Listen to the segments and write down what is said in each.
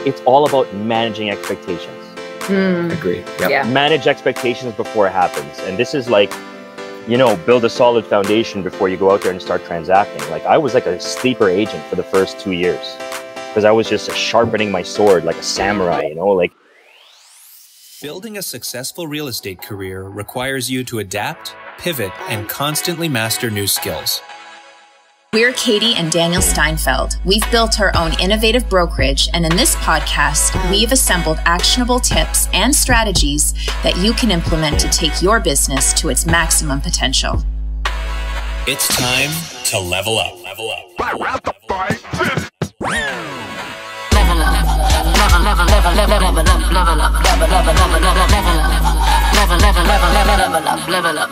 it's all about managing expectations. Agree. Yep. Yeah. Manage expectations before it happens. And this is like, you know, build a solid foundation before you go out there and start transacting. Like I was like a sleeper agent for the first 2 years because I was just sharpening my sword like a samurai, you know, like. Building a successful real estate career requires you to adapt, pivot, and constantly master new skills. We're Katie and Daniel Steinfeld. We've built our own innovative brokerage, and in this podcast, we've assembled actionable tips and strategies that you can implement to take your business to its maximum potential. It's time to level up. Level up.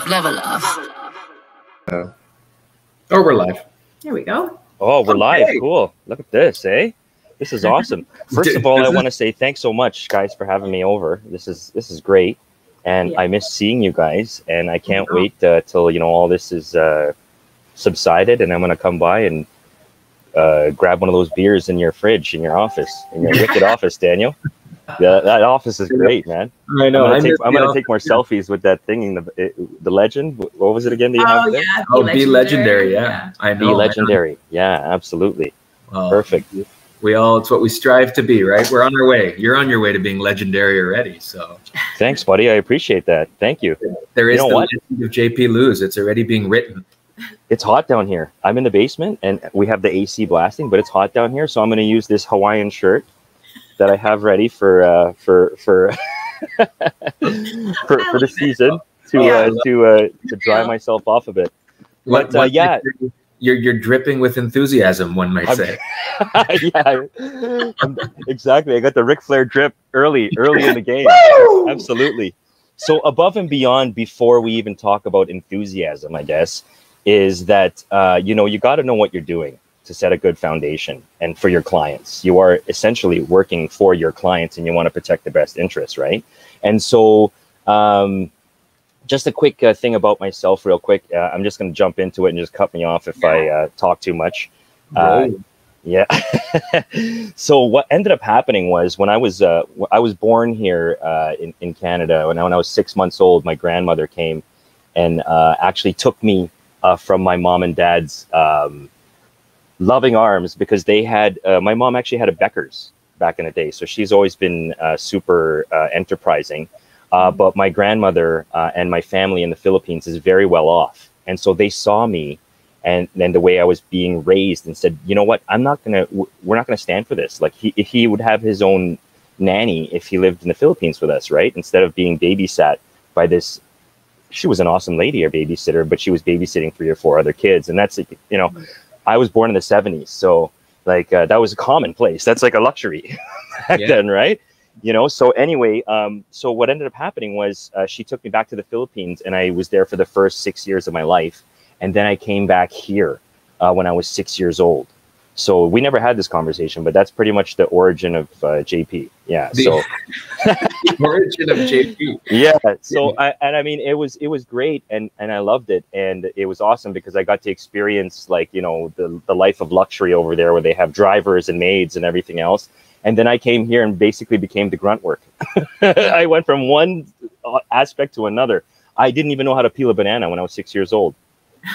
Level up. Oh, we're live. There we go. Oh, we're live. Cool. Look at this, eh? This is awesome. First of all, I want to say thanks so much, guys, for having me over. This is great, and I miss seeing you guys, and I can't wait till you know all this is subsided, and I'm gonna come by and grab one of those beers in your fridge in your office, in your wicked office, Daniel. Yeah, that office is great, man. I know. I'm gonna take more selfies with that thing. The legend. What was it again? That you have there? Yeah. Be legendary. Yeah, I know. Be legendary. Yeah, absolutely. Well, perfect. It's what we strive to be, right? We're on our way. You're on your way to being legendary already. So, thanks, buddy. I appreciate that. Thank you. There is the legend of JP Luz. It's already being written. It's hot down here. I'm in the basement, and we have the AC blasting, but it's hot down here. So I'm going to use this Hawaiian shirt that I have ready for the season to dry myself off a bit. But yeah, you're dripping with enthusiasm, one might say. Yeah, exactly. I got the Ric Flair drip early in the game. Absolutely. So above and beyond, before we even talk about enthusiasm, I guess, is that you got to know what you're doing to set a good foundation. And for your clients, you are essentially working for your clients, and you want to protect the best interests, right? And so just a quick thing about myself real quick. I'm just going to jump into it and just cut me off if I talk too much. Yeah. So what ended up happening was when I was born here in Canada, when I was 6 months old, my grandmother came and actually took me from my mom and dad's loving arms, because they had my mom actually had a Becker's back in the day, so she's always been super enterprising, but my grandmother and my family in the Philippines is very well off, and so they saw me and then the way I was being raised and said, you know what, we're not gonna stand for this. Like he would have his own nanny if he lived in the Philippines with us, right? Instead of being babysat by this. She was an awesome lady, our babysitter, but she was babysitting 3 or 4 other kids, and that's, you know, I was born in the 70s, so like that was a commonplace. That's like a luxury back then, right? You know. So anyway, so what ended up happening was she took me back to the Philippines, and I was there for the first 6 years of my life, and then I came back here when I was 6 years old. So we never had this conversation, but that's pretty much the origin of JP. Yeah. So the origin of JP. Yeah. So I mean, it was great, and I loved it, and it was awesome because I got to experience, like, you know, the life of luxury over there, where they have drivers and maids and everything else. And then I came here and basically became the grunt work. I went from one aspect to another. I didn't even know how to peel a banana when I was 6 years old.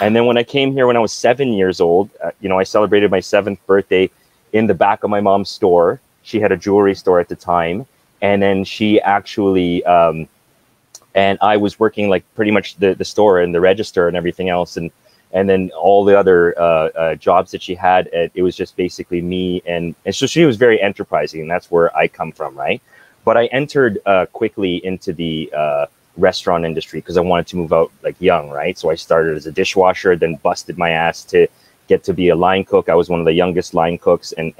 And then when I came here when I was 7 years old, you know, I celebrated my 7th birthday in the back of my mom's store. She had a jewelry store at the time. And then she actually, and I was working like pretty much the store and the register and everything else. And then all the other jobs that she had, it was just basically me. And so she was very enterprising, and that's where I come from, right? But I entered quickly into the restaurant industry because I wanted to move out like young, right? So I started as a dishwasher, then busted my ass to get to be a line cook. I was one of the youngest line cooks, and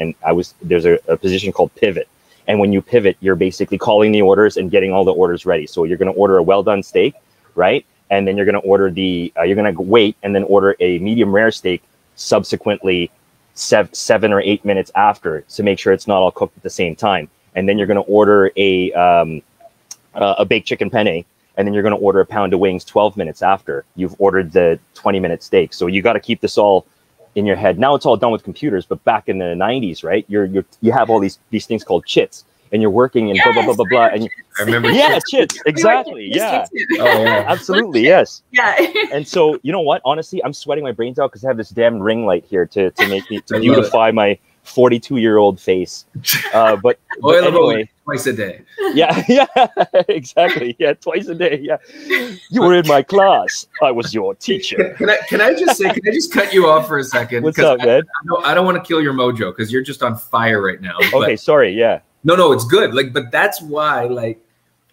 there's a position called pivot. And when you pivot, you're basically calling the orders and getting all the orders ready. So you're going to order a well-done steak, right? And then you're going to order you're going to wait and then order a medium rare steak subsequently 7 or 8 minutes after to make sure it's not all cooked at the same time. And then you're going to order a baked chicken penne. And then you're going to order a pound of wings 12 minutes after you've ordered the 20-minute steak. So you got to keep this all in your head. Now it's all done with computers, but back in the 90s, right? You have all these things called chits, and you're working and blah blah blah blah blah. And I remember. yeah, chits, exactly. Yeah. Oh yeah, Absolutely, yes. Yeah. And so, you know what? Honestly, I'm sweating my brains out because I have this damn ring light here to make me I beautify my 42-year-old face. But oil anyway, twice a day. yeah, exactly. Yeah, twice a day. Yeah, you were in my class. I was your teacher. Can I just cut you off for a second? What's up, man? I don't want to kill your mojo because you're just on fire right now. Okay, sorry. Yeah. No, it's good. Like, but that's why, like,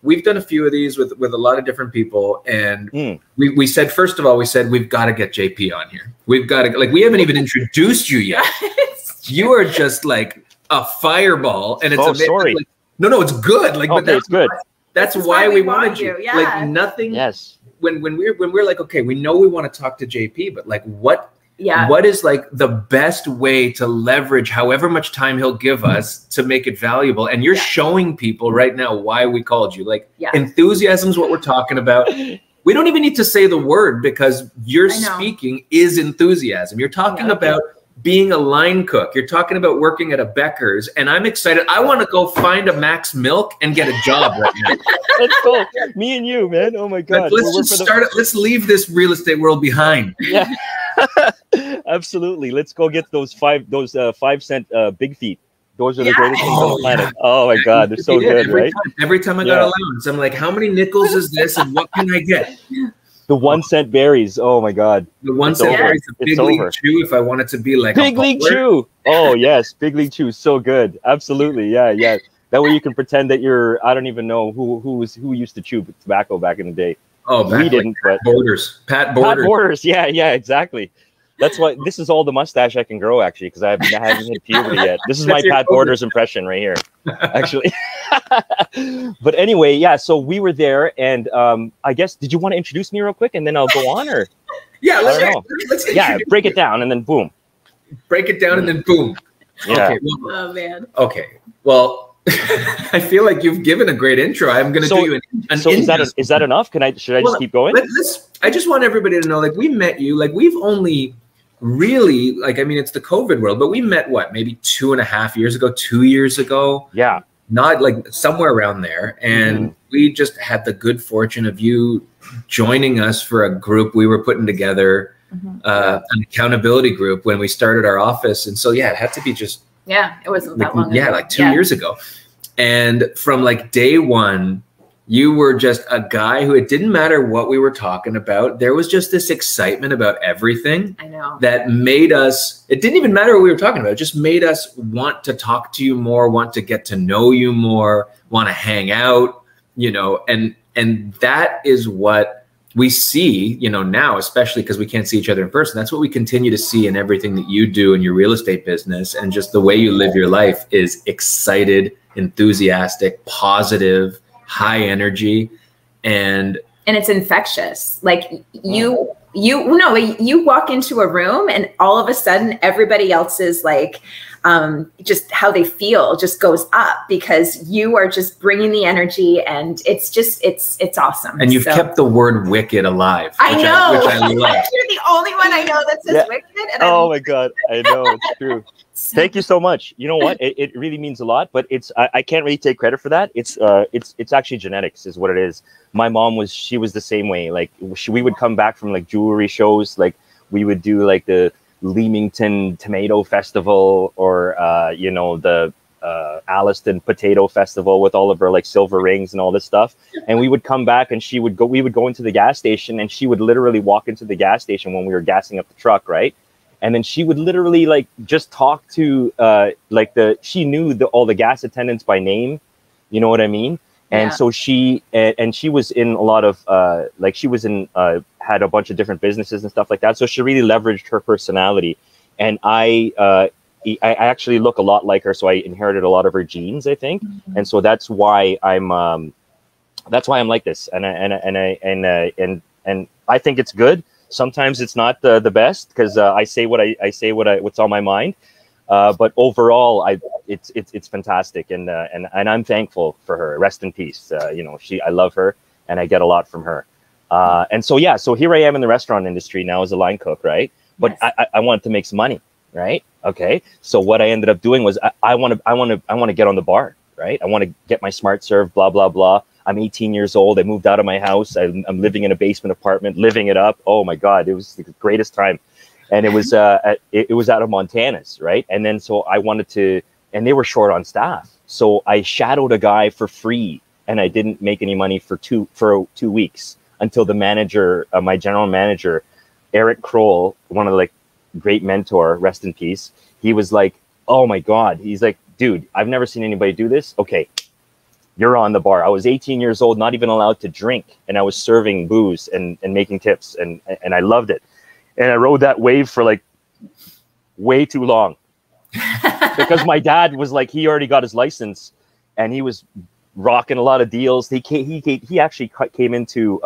we've done a few of these with a lot of different people, and we said, first of all, we've got to get JP on here. We've got to, like, we haven't even introduced you yet. You are just like a fireball, and it's amazing. Sorry. Like, no, it's good. Like, okay, it's good. That's why we wanted you. Yeah. Like, nothing. Yes. When we're like, okay, we know we want to talk to JP, but like, what is like the best way to leverage however much time he'll give us to make it valuable? And you're showing people right now why we called you. Like, enthusiasm is what we're talking about. We don't even need to say the word because your speaking is enthusiasm. You're talking about being a line cook. You're talking about working at a Becker's, and I'm excited. I want to go find a Max Milk and get a job right now. Let's go. Me and you, man. Oh my God. Let's just start it. Let's leave this real estate world behind. Yeah. Absolutely. Let's go get those 5-cent big feet. Those are the greatest things on the planet. Oh my God, they're so good, right? Every time I got allowance, I'm like, how many nickels is this, and what can I get? The 1-cent berries. Oh my God. The 1-cent berries, the Big League Chew. If I want it to be like Big League Chew. Oh yes, Big League Chew. So good. Absolutely. Yeah. That way you can pretend that you're. I don't even know who used to chew tobacco back in the day. Oh, we didn't. Pat Borders. Pat Borders. Yeah. Exactly. That's why this is all the mustache I can grow, actually, because I haven't hit puberty yet. This is my Pat Borders impression right here, actually. But anyway, yeah. So we were there, and I guess, did you want to introduce me real quick, and then I'll go on, or? Yeah, let's break it down, and then boom. Break it down, and then boom. Yeah. Okay, well, oh man. Okay. Well, I feel like you've given a great intro. I'm going to do you an So is that enough? Should I just keep going? I just want everybody to know, like, we met you, like, we've only really, like, I mean, it's the COVID world, but we met maybe 2.5 years ago, 2 years ago. Yeah. Not like somewhere around there. And we just had the good fortune of you joining us for a group we were putting together, an accountability group when we started our office. And so, it had to be just. Yeah, it wasn't that long ago. Yeah, like 2 years ago. And from like day one, you were just a guy who, it didn't matter what we were talking about. There was just this excitement about everything. I know. That made us, it didn't even matter what we were talking about. It just made us want to talk to you more, want to get to know you more, want to hang out, and that is what we see, now, especially because we can't see each other in person. That's what we continue to see in everything that you do in your real estate business. And just the way you live your life is excited, enthusiastic, positive, high energy, and it's infectious. Like you walk into a room and all of a sudden everybody else's like just how they feel just goes up because you are just bringing the energy, and it's awesome. And you've kept the word wicked alive. I know. Which I love. You're the only one I know that says wicked. And my God, I know, it's true. Thank you so much. You know what? It really means a lot, but I can't really take credit for that. It's actually genetics is what it is. My mom she was the same way. Like we would come back from like jewelry shows, like we would do like the Leamington Tomato Festival or the Alliston Potato Festival with all of her like silver rings and all this stuff. And we would come back and we would go into the gas station, and she would literally walk into the gas station when we were gassing up the truck, right? And then she would literally like just talk to she knew all the gas attendants by name, you know what I mean? And so she was in a lot of had a bunch of different businesses and stuff like that. So she really leveraged her personality, and I actually look a lot like her. So I inherited a lot of her genes, I think, and so that's why I'm like this. And I think it's good. Sometimes it's not the best because I say what's on my mind. But overall, it's fantastic, and I'm thankful for her. Rest in peace. I love her, and I get a lot from her. And so here I am in the restaurant industry now as a line cook, right? but I wanted to make some money, right? Okay. So what I ended up doing was I want to get on the bar, right? I want to get my smart serve, blah, blah, blah. I'm 18 years old. I moved out of my house. I'm living in a basement apartment, living it up. Oh my God. It was the greatest time. And it was, it was out of Montana's, right? And then, so I wanted to, and they were short on staff. So I shadowed a guy for free, and I didn't make any money for 2 weeks until the manager, my general manager, Eric Kroll, one of the great mentor, rest in peace. He was like, oh my God. He's like, dude, I've never seen anybody do this. Okay. You're on the bar. I was 18 years old, not even allowed to drink. And I was serving booze and making tips. And I loved it. And I rode that wave for way too long because my dad was he already got his license and he was rocking a lot of deals. He actually came into,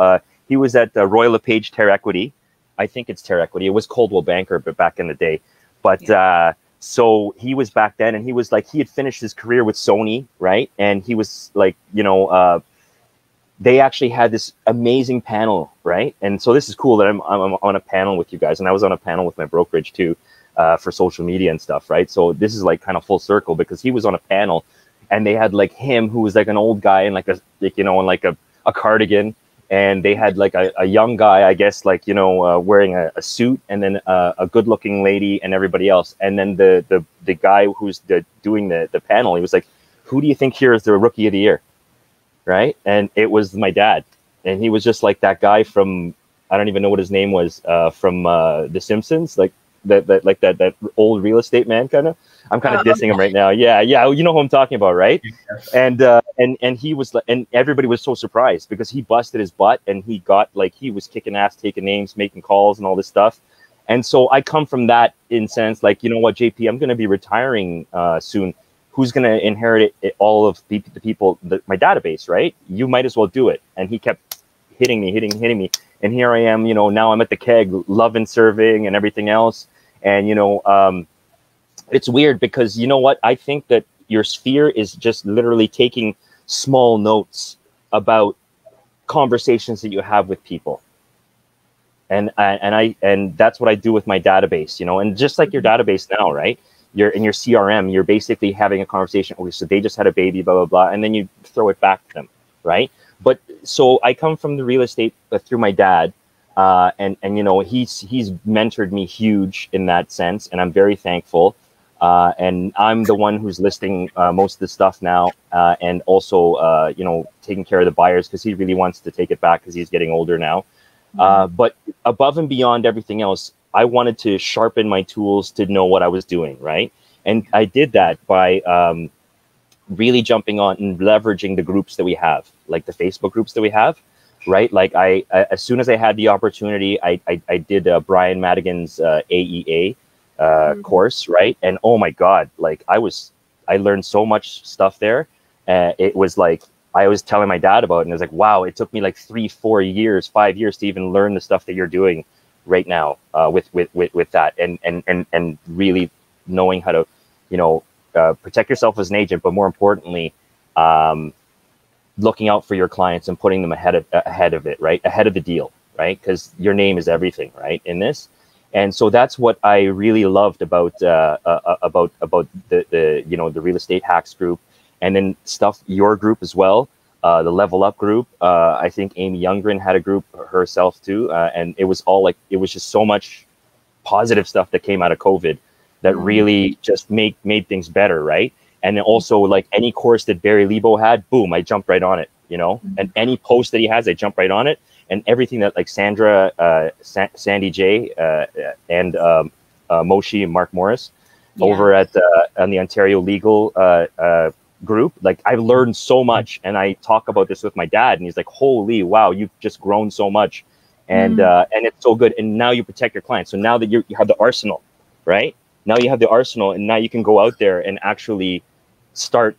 he was at Royal LePage Terre Equity. I think it's Terre Equity. It was Coldwell Banker, but back in the day. But so he was back then, and he was he had finished his career with Sony, right? And he was they actually had this amazing panel, right? And so this is cool that I'm on a panel with you guys, and I was on a panel with my brokerage too, for social media and stuff, right? So this is kind of full circle because he was on a panel, and they had him who was an old guy in a cardigan, and they had a young guy, I guess, wearing a suit, and then a good-looking lady and everybody else, and then the guy who's doing the panel, he was like, "Who do you think here is the rookie of the year?" Right? And it was my dad. And he was just that guy from, I don't even know what his name was, from The Simpsons, that old real estate man kind of. I'm kind of dissing him right now. Yeah, you know who I'm talking about, right? And he was and everybody was so surprised because he busted his butt and he got he was kicking ass, taking names, making calls and all this stuff. And so I come from that in sense, you know what, JP, I'm going to be retiring soon. Who's going to inherit all of the people, my database, right? You might as well do it. And he kept hitting me. And here I am, now I'm at the keg, loving serving and everything else. And, it's weird because, you know what? I think that your sphere is just literally taking small notes about conversations that you have with people. And that's what I do with my database, and just like your database now, right? You're in your CRM, you're basically having a conversation. Okay, so they just had a baby, blah, blah, blah. And then you throw it back to them, right? But so I come from the real estate through my dad. And he's mentored me huge in that sense. And I'm very thankful. And I'm the one who's listing most of the stuff now. And also, taking care of the buyers because he really wants to take it back because he's getting older now. But above and beyond everything else, I wanted to sharpen my tools to know what I was doing, right? And I did that by really jumping on and leveraging the groups that we have, like the Facebook groups that we have, right? I as soon as I had the opportunity, I did Brian Madigan's AEA course, right? And oh my God, I learned so much stuff there. It was I was telling my dad about it, and I was wow, it took me 3, 4 years, 5 years to even learn the stuff that you're doing right now with that, and really knowing how to protect yourself as an agent, but more importantly, looking out for your clients and putting them ahead of it, right? Ahead of the deal, right? Because your name is everything, right? In this. And so that's what I really loved about the real estate hacks group, and then your group as well. The Level Up group. I think Amy Youngren had a group herself too. And it was all it was just so much positive stuff that came out of COVID that really just made things better. Right. And then also any course that Barry Lebo had, boom, I jumped right on it, and any post that he has, I jump right on it. And everything that Sandra, Sandy J, and Moshe and Mark Morris over at on the Ontario Legal group, I've learned so much, and I talk about this with my dad, and he's like, "Holy wow, you've just grown so much," and it's so good. And now you protect your clients. So now that you have the arsenal, right? Now you have the arsenal, and now you can go out there and actually start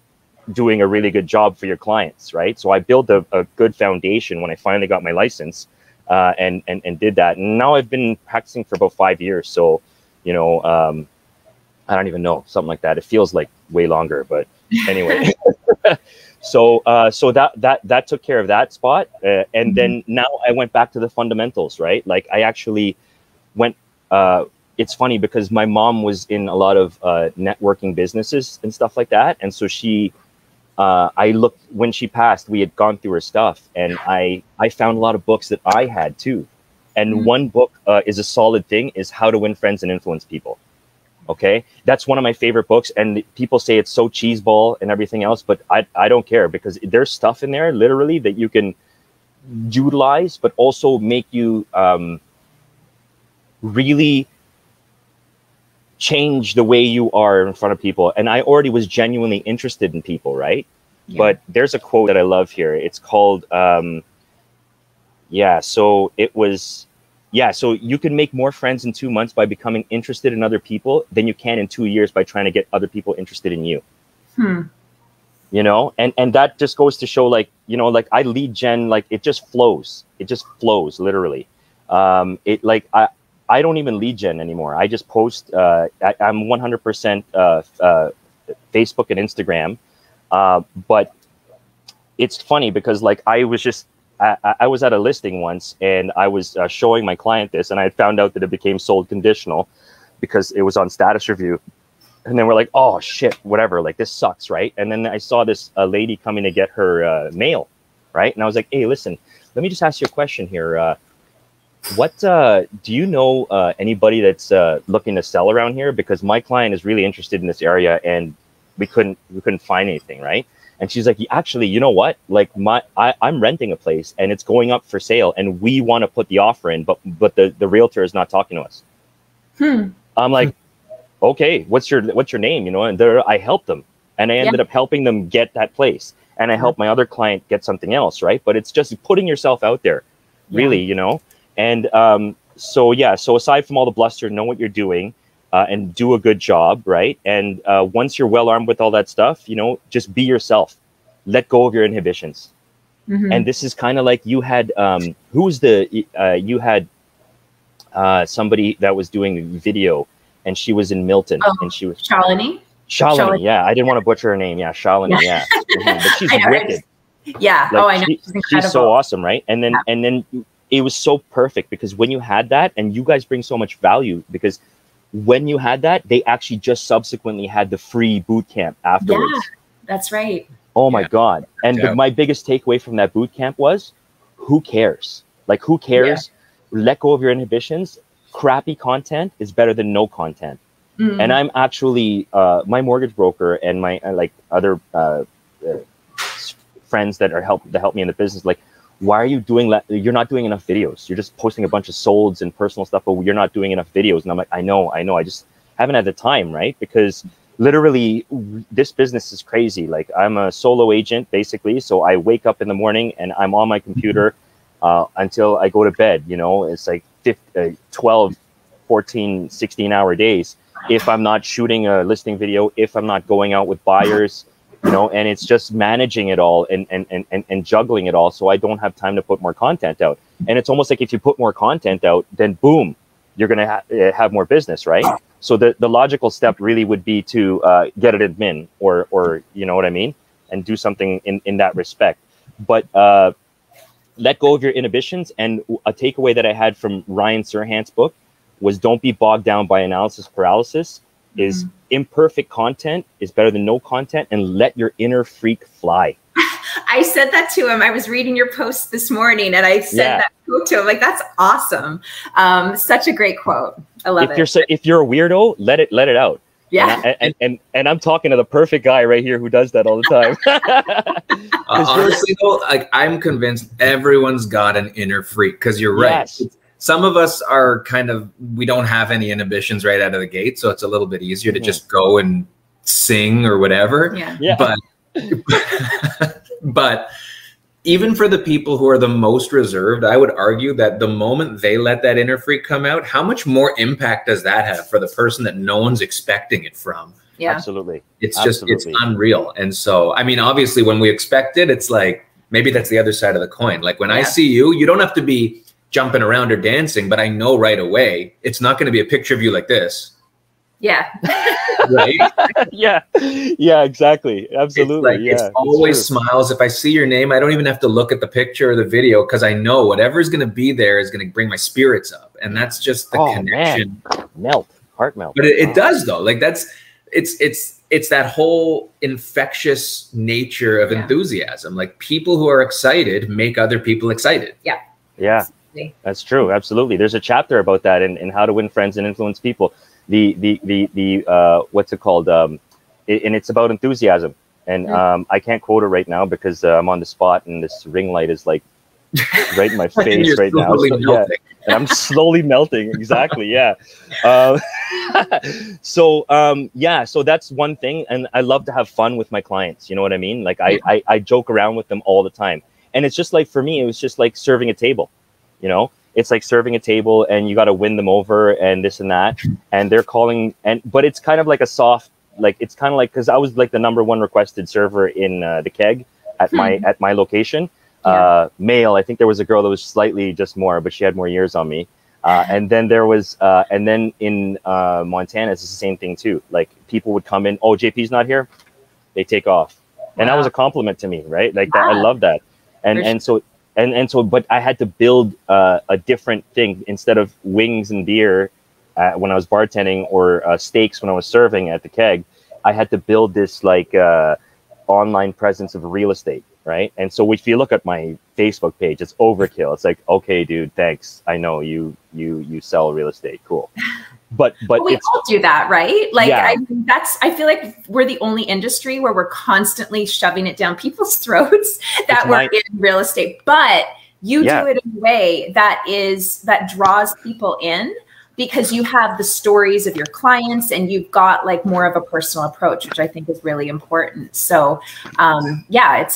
doing a really good job for your clients, right? So I built a good foundation when I finally got my license, and did that. And now I've been practicing for about 5 years. So, I don't even know, something like that. It feels like way longer, but anyway. So that took care of that spot. And then now I went back to the fundamentals, right? I actually went it's funny because my mom was in a lot of networking businesses and stuff like that. And so she, I looked, when she passed, we had gone through her stuff, and I found a lot of books that I had too. And one book is a solid thing, is How to Win Friends and Influence People. Okay. That's one of my favorite books. And people say it's so cheeseball and everything else, but I don't care, because there's stuff in there literally that you can utilize, but also make you really change the way you are in front of people. And I already was genuinely interested in people, right? Yeah. But there's a quote that I love here. It's called, so you can make more friends in 2 months by becoming interested in other people than you can in 2 years by trying to get other people interested in you. You know, and that just goes to show, like, you know, like I lead gen, like it just flows. It just flows literally. I don't even lead gen anymore. I just post, I'm 100% Facebook and Instagram. But it's funny because, like, I was at a listing once, and I was showing my client this, and I found out that it became sold conditional because it was on status review. And then we're like, oh shit, whatever, like this sucks, right? And then I saw this lady coming to get her mail, right? And I was like, hey, listen, let me just ask you a question here. What do you know anybody that's looking to sell around here? Because my client is really interested in this area, and we couldn't find anything, right? And she's like, actually, you know what? Like I'm renting a place, and it's going up for sale, and we want to put the offer in, but the realtor is not talking to us. I'm like, okay, what's your name? You know, and I helped them, and I ended up helping them get that place, and I helped my other client get something else, right? But it's just putting yourself out there, really, you know. And so aside from all the bluster, know what you're doing, and do a good job, right? And once you're well armed with all that stuff, you know, just be yourself. Let go of your inhibitions. And this is kind of like you had you had somebody that was doing video, and she was in Milton, and she was Shalini, yeah. I didn't want to butcher her name. Yeah, Shalini. Yeah, but she's wicked. Yeah. Like, I know. She's so awesome, right? And then it was so perfect, because when you had that, and you guys bring so much value, because when you had that, they actually just subsequently had the free boot camp afterwards. Yeah, that's right. Oh my God. And my biggest takeaway from that boot camp was, who cares? Like, who cares? Let go of your inhibitions. Crappy content is better than no content. And I'm actually, my mortgage broker and my other friends that help me in the business, like, why are you doing that? You're not doing enough videos. You're just posting a bunch of solds and personal stuff, but you're not doing enough videos. And I'm like, I know. I just haven't had the time, right? Because literally this business is crazy. Like, I'm a solo agent basically. So I wake up in the morning and I'm on my computer until I go to bed. You know, it's like 12, 14, 16-hour days. If I'm not shooting a listing video, if I'm not going out with buyers, you know, and it's just managing it all and juggling it all. So I don't have time to put more content out. And it's almost like if you put more content out, then boom, you're going to have more business, right? So the logical step really would be to get an admin or you know what I mean? And do something in that respect. But let go of your inhibitions. And a takeaway that I had from Ryan Serhant's book was, don't be bogged down by analysis paralysis. Is imperfect content is better than no content, and let your inner freak fly. I said that to him. I was reading your post this morning, and I said that quote to him. Like, that's awesome. Such a great quote. I love it. If you're a weirdo, let it out. Yeah. And I'm talking to the perfect guy right here who does that all the time. Honestly, though, like, I'm convinced everyone's got an inner freak, because you're right. Yes. Some of us are we don't have any inhibitions right out of the gate. So it's a little bit easier to just go and sing or whatever. Yeah. But even for the people who are the most reserved, I would argue that the moment they let that inner freak come out, how much more impact does that have for the person that no one's expecting it from? Yeah, absolutely. It's unreal. And so, I mean, obviously when we expect it, it's like, maybe that's the other side of the coin. Like, when I see you, you don't have to be jumping around or dancing, but I know right away it's not going to be a picture of you like this. Yeah. Right? Yeah, exactly. Absolutely. It's always smiles. If I see your name, I don't even have to look at the picture or the video, because I know whatever is going to be there is going to bring my spirits up. And that's just the connection. Man. heart melt. But it does though. Like it's that whole infectious nature of enthusiasm. Like people who are excited make other people excited. Yeah. Yeah, that's true. Absolutely. There's a chapter about that in How to Win Friends and Influence People. The what's it called? And it's about enthusiasm. And I can't quote it right now because I'm on the spot and this ring light is like right in my face right now. So, yeah, and I'm slowly melting. Exactly. Yeah. So that's one thing. And I love to have fun with my clients. You know what I mean? Like I joke around with them all the time. And it's just like, for me, it was just like serving a table, you know? It's like serving a table and you got to win them over and this and that. And they're calling, but it's kind of like a soft, like, it's kind of like, cause I was like the #1 requested server in the keg at my location. Male, I think there was a girl that was slightly just more, but she had more years on me. And then there was, and then in Montana, it's the same thing too. Like people would come in, oh, JP's not here. They take off. And that was a compliment to me, right? Like that, I love that. And so, but I had to build a different thing. Instead of wings and beer when I was bartending, or steaks when I was serving at the keg, I had to build this like online presence of real estate, right? And so if you look at my Facebook page, it's overkill. It's like, okay, dude, thanks. I know you sell real estate, cool. But we all do that, right? Like, I feel like we're the only industry where we're constantly shoving it down people's throats that we're in real estate. But you do it in a way that draws people in, because you have the stories of your clients and you've got like more of a personal approach, which I think is really important. So it's I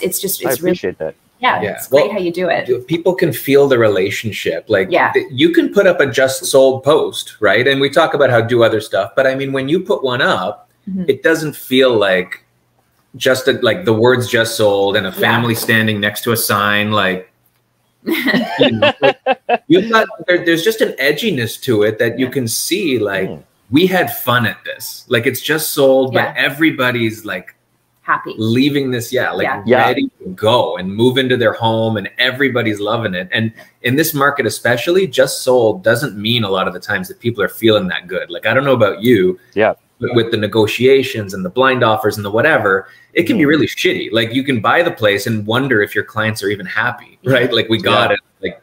appreciate that. Yeah, it's great how you do it. People can feel the relationship. Like you can put up a just sold post, right? And we talk about how to do other stuff, but I mean, when you put one up, it doesn't feel like just like the words just sold and a family standing next to a sign. Like, you know, you've got, there's just an edginess to it that you can see. Like we had fun at this. Like it's just sold, but everybody's like happy leaving this ready to go and move into their home, and everybody's loving it. And in this market especially, just sold doesn't mean a lot of the times that people are feeling that good. Like I don't know about you, but with the negotiations and the blind offers and the whatever, it can be really shitty. Like you can buy the place and wonder if your clients are even happy, right? Like we got it. Like,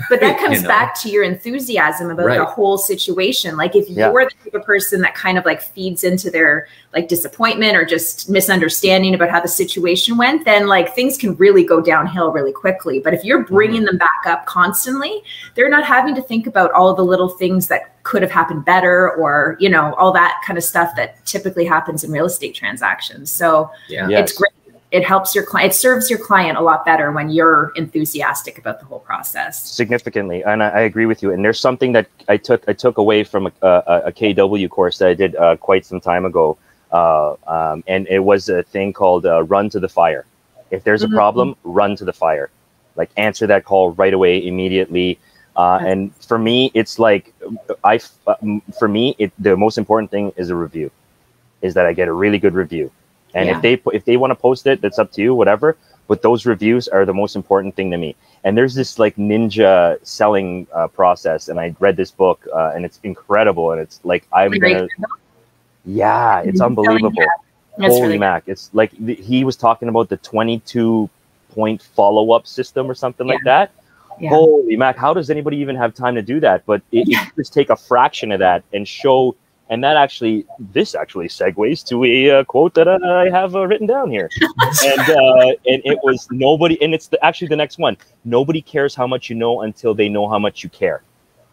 but that comes back to your enthusiasm about the whole situation. Like if you're the type of person that kind of like feeds into their like disappointment or just misunderstanding about how the situation went, then like things can really go downhill really quickly. But if you're bringing them back up constantly, they're not having to think about all the little things that could have happened better, or, you know, all that kind of stuff that typically happens in real estate transactions. So it's great. It helps your client. It serves your client a lot better when you're enthusiastic about the whole process. Significantly, and I agree with you. And there's something that I took away from a KW course that I did quite some time ago, and it was a thing called "run to the fire." If there's a problem, run to the fire. Like answer that call right away, immediately. And for me, it's like the most important thing is a review. Is that I get a really good review. And if they want to post it, that's up to you, whatever. But those reviews are the most important thing to me. And there's this like ninja selling process. And I read this book and it's incredible. And it's like, it's unbelievable. Holy really Mac. It's like he was talking about the 22-point follow-up system or something like that. Yeah. Holy Mac. How does anybody even have time to do that? But it just take a fraction of that and show. And this actually segues to a quote that I have written down here. And it was nobody, and it's actually the next one. Nobody cares how much you know until they know how much you care.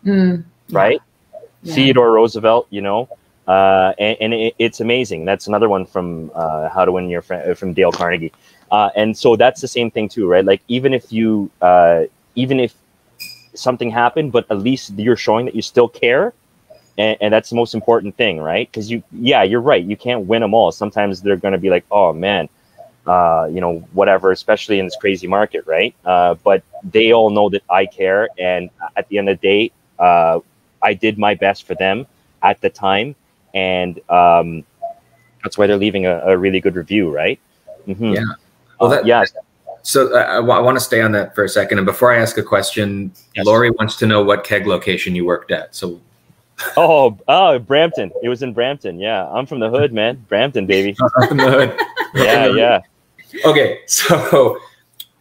Right? Yeah. Theodore Roosevelt, you know, and it's amazing. That's another one from How to Win Your Friend from Dale Carnegie. And so that's the same thing too, right? Like even if something happened, but at least you're showing that you still care. And that's the most important thing, right? Because you're right. You can't win them all. Sometimes they're going to be like, oh man, you know, whatever, especially in this crazy market, right? But they all know that I care. And at the end of the day, I did my best for them at the time. And that's why they're leaving a really good review, right? Yeah. Well, So I want to stay on that for a second. And before I ask a question, Lori wants to know what keg location you worked at. So Oh, Brampton. It was in Brampton. Yeah, I'm from the hood, man. Brampton, baby. From the hood. Yeah. Okay, so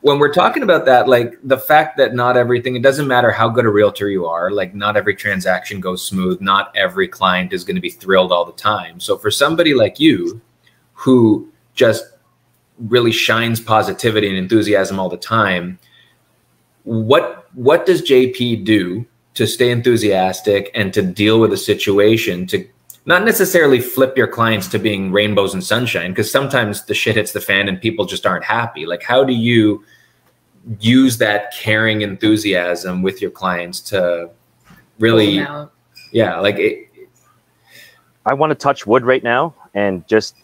when we're talking about that, like the fact that not everything, it doesn't matter how good a realtor you are, like not every transaction goes smooth. Not every client is going to be thrilled all the time. So for somebody like you who just really shines positivity and enthusiasm all the time, what does JP do to stay enthusiastic and to deal with a situation, to not necessarily flip your clients to being rainbows and sunshine, because sometimes the shit hits the fan and people just aren't happy. Like, how do you use that caring enthusiasm with your clients to really, I want to touch wood right now and just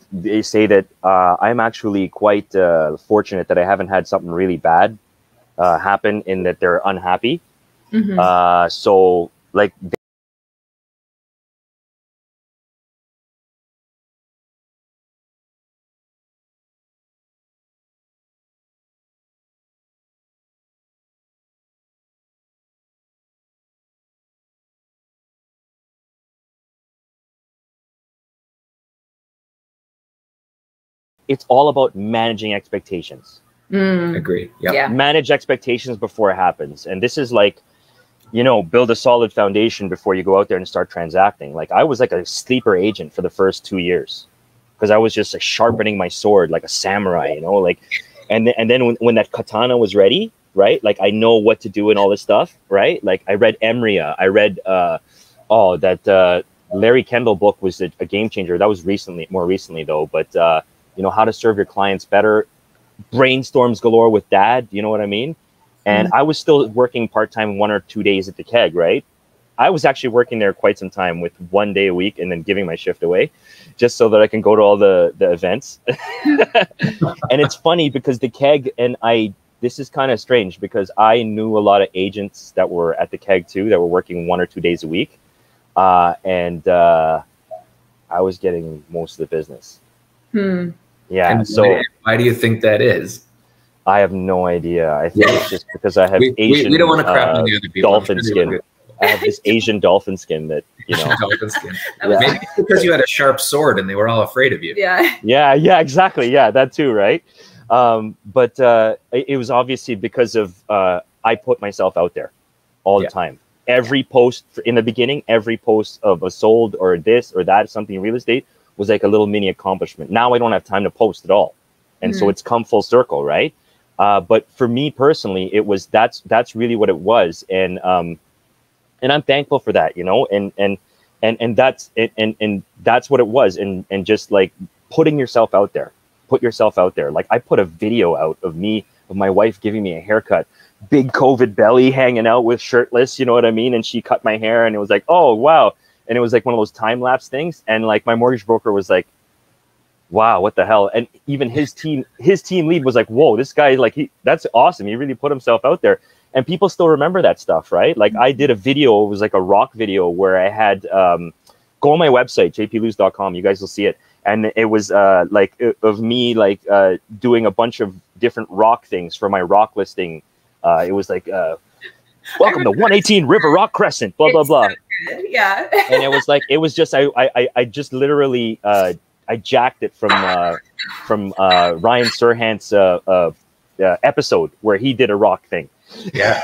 say that I'm actually quite fortunate that I haven't had something really bad happen in that they're unhappy. So like, it's all about managing expectations. Agree. Yeah. Manage expectations before it happens. And this is like, you know, build a solid foundation before you go out there and start transacting. Like, I was like a sleeper agent for the first 2 years because I was just like sharpening my sword like a samurai, you know, like, and then when that katana was ready, right? Like, I know what to do and all this stuff, right? Like, I read Emria. I read, that Larry Kendall book was a game changer. That was more recently though. But, you know, how to serve your clients better, brainstorms galore with dad. You know what I mean? And I was still working part-time 1 or 2 days at the keg, right? I was actually working there quite some time with 1 day a week and then giving my shift away just so that I can go to all the events. And it's funny because the keg and this is kind of strange because I knew a lot of agents that were at the keg too, that were working 1 or 2 days a week. And I was getting most of the business. Yeah. And so why do you think that is? I have no idea. I think it's just because I have Asian we don't want to crap on the other people. Dolphin skin. I have this Asian dolphin skin that, you know. Dolphin skin. Maybe it's because you had a sharp sword and they were all afraid of you. Yeah, exactly. Yeah, that too, right? But it was obviously because of I put myself out there all the time. Every post in the beginning, every post of a sold or this or that, something in real estate was like a little mini accomplishment. Now I don't have time to post at all. And so it's come full circle, right? But for me personally, it was that's really what it was, and I'm thankful for that, you know, and that's what it was, and just like putting yourself out there, put yourself out there. Like, I put a video out of my wife giving me a haircut, big COVID belly hanging out with shirtless, you know what I mean? And she cut my hair, and it was like, oh wow, and it was like one of those time lapse things, and like my mortgage broker was like, wow, what the hell? And even his team lead was like, whoa, this guy, like, that's awesome. He really put himself out there. And people still remember that stuff, right? Like, I did a video, it was like a rock video where I had, go on my website, jpluz.com, you guys will see it. And it was of me, like, doing a bunch of different rock things for my rock listing. It was like, welcome to 118 River Rock Crescent, blah, blah, blah. Yeah. And it was like, it was just, I just literally, I jacked it from Ryan Serhant's episode where he did a rock thing. Yeah.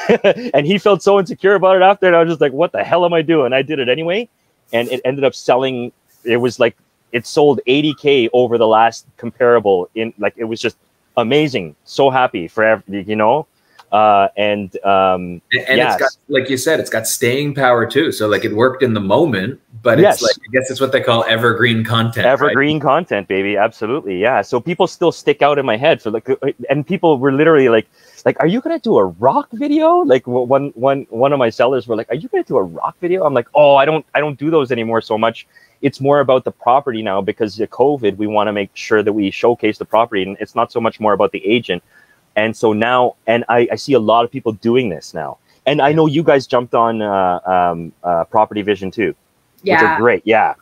And he felt so insecure about it after, and I was just like, what the hell am I doing? I did it anyway. And it ended up selling. It was like, it sold 80K over the last comparable it was just amazing. So happy for you know. And it's got, like you said, it's got staying power too. So like, it worked in the moment, but it's like, I guess it's what they call evergreen content. Evergreen content, baby. Absolutely. Yeah. So people still stick out in my head for like, and people were literally like, are you going to do a rock video? Like one of my sellers were like, are you going to do a rock video? I'm like, oh, I don't do those anymore so much. It's more about the property now because of COVID. We want to make sure that we showcase the property, and it's not so much more about the agent. And so now, and I see a lot of people doing this now. And I know you guys jumped on Property Vision too. Yeah. Which are great. Yeah.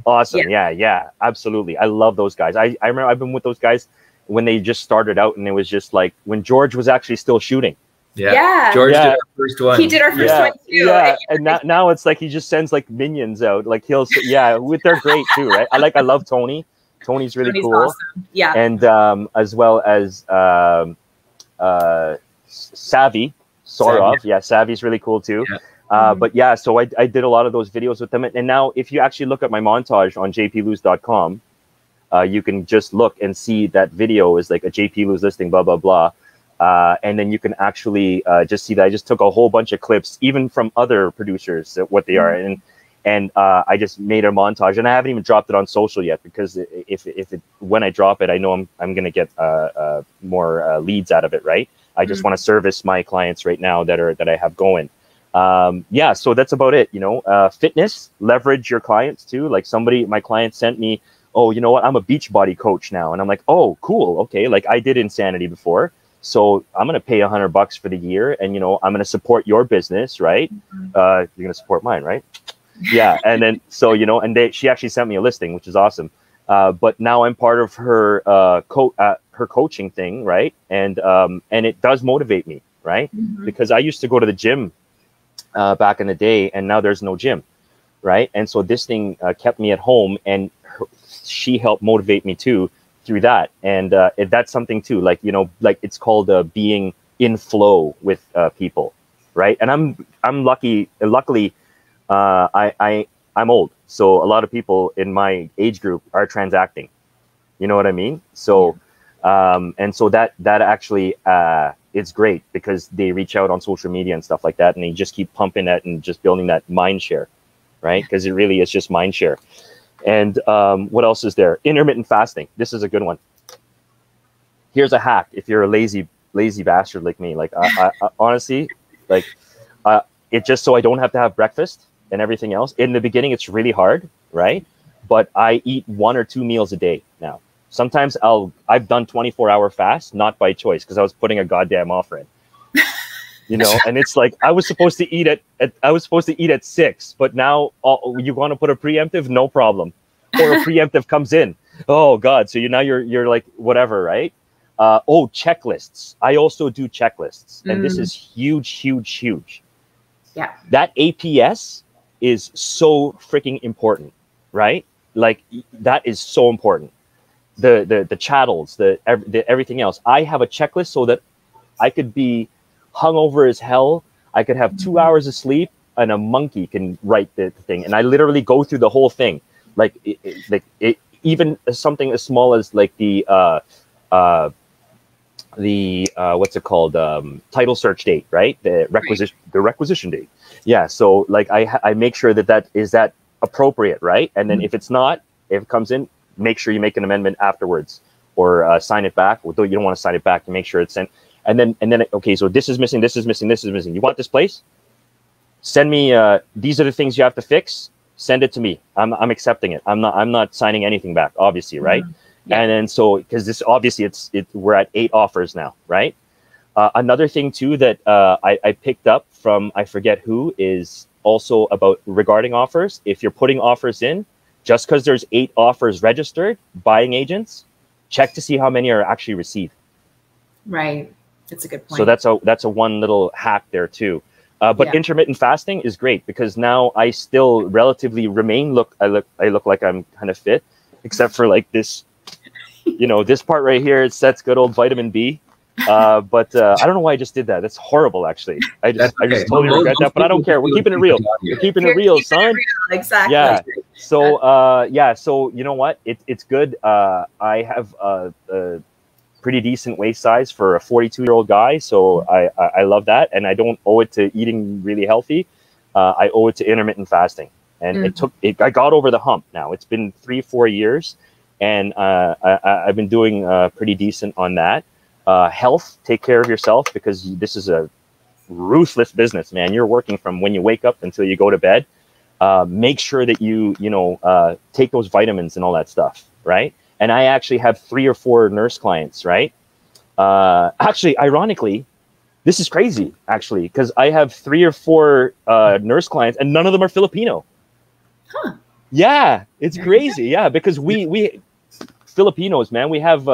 Awesome. Yeah. Absolutely. I love those guys. I remember I've been with those guys when they just started out, and it was just like when George was actually still shooting. Yeah. George did our first one. He did our first one too. Yeah, and now it's like he just sends like minions out. Like they're great too, right? I love Tony. Tony's really cool. Awesome. Yeah. And as well as Savvy Sorov. Yeah, Savvy's really cool too. Yeah. But yeah, so I did a lot of those videos with them. And now if you actually look at my montage on jpluz.com, you can just look and see that video is like a JP Luz listing, blah, blah, blah. And then you can actually just see that I just took a whole bunch of clips, even from other producers, what they are. And I just made a montage, and I haven't even dropped it on social yet, because when I drop it, I know I'm going to get more leads out of it, right? I just want to service my clients right now that I have going. Yeah, so that's about it. Fitness, leverage your clients too. Like my client sent me, oh, you know what? I'm a Beachbody coach now. And I'm like, oh, cool. Okay. Like I did Insanity before. So I'm going to pay $100 for the year, and, I'm going to support your business, right? You're going to support mine, right? Yeah. And then, so, she actually sent me a listing, which is awesome. But now I'm part of her, her coaching thing. Right. And it does motivate me, right? Because I used to go to the gym, back in the day, and now there's no gym. Right. And so this thing, kept me at home, and she helped motivate me too, through that. And that's something too, like it's called being in flow with people, right? And I'm luckily I'm old, so a lot of people in my age group are transacting, you know what I mean? So and so that actually it's great, because they reach out on social media and stuff like that, and they just keep pumping that and just building that mind share, right? Because it really is just mind share. And what else is there? Intermittent fasting. This is a good one. Here's a hack if you're a lazy bastard like me. Like I honestly, like it just so I don't have to have breakfast and everything else. In the beginning, it's really hard, right? But I eat 1 or 2 meals a day now. Sometimes I've done 24-hour fast, not by choice, because I was putting a goddamn offer in. And it's like I was supposed to eat at 6, but now you want to put a preemptive, no problem, or a preemptive comes in. Oh God! So you're like whatever, right? Checklists. I also do checklists, and this is huge. Yeah. That APS is so freaking important, right? Like that is so important. The chattels, the everything else. I have a checklist so that I could be hungover as hell. I could have 2 hours of sleep, and a monkey can write the thing. And I literally go through the whole thing, like even something as small as like the what's it called? Title search date, right? The requisition date. Yeah. So like I make sure that is that appropriate, right? And then if it's not, if it comes in, make sure you make an amendment afterwards, or sign it back. Although you don't want to sign it back, to make sure it's sent. And then okay, so this is missing, this is missing, this is missing. You want this place? Send me. These are the things you have to fix. Send it to me. I'm accepting it. I'm not signing anything back, obviously, right? Yeah. And then so because this obviously we're at 8 offers now, right? Another thing too that I picked up from I forget who is also about regarding offers. If you're putting offers in, just because there's 8 offers registered, buying agents, check to see how many are actually received. Right. That's a good point. So that's a one little hack there too. But intermittent fasting is great, because now I still relatively I look like I'm kind of fit, except for like this, this part right here. It sets good old vitamin B. But I don't know why I just did that. That's horrible, actually. I just totally regret that. But I don't care. We're keeping it real. We're keeping it real, son. Exactly. Yeah. So So you know what? It's good. I have a pretty decent waist size for a 42-year-old guy. So I love that. And I don't owe it to eating really healthy. I owe it to intermittent fasting. And I got over the hump now. It's been 3-4 years, and I've been doing pretty decent on that. Health, take care of yourself, because this is a ruthless business, man. You're working from when you wake up until you go to bed. Make sure that you take those vitamins and all that stuff, right? And I actually have 3 or 4 nurse clients, right? Actually, ironically, this is crazy, actually, because I have 3 or 4 nurse clients, and none of them are Filipino. Huh. Yeah, it's crazy. Yeah, because we Filipinos, man, we have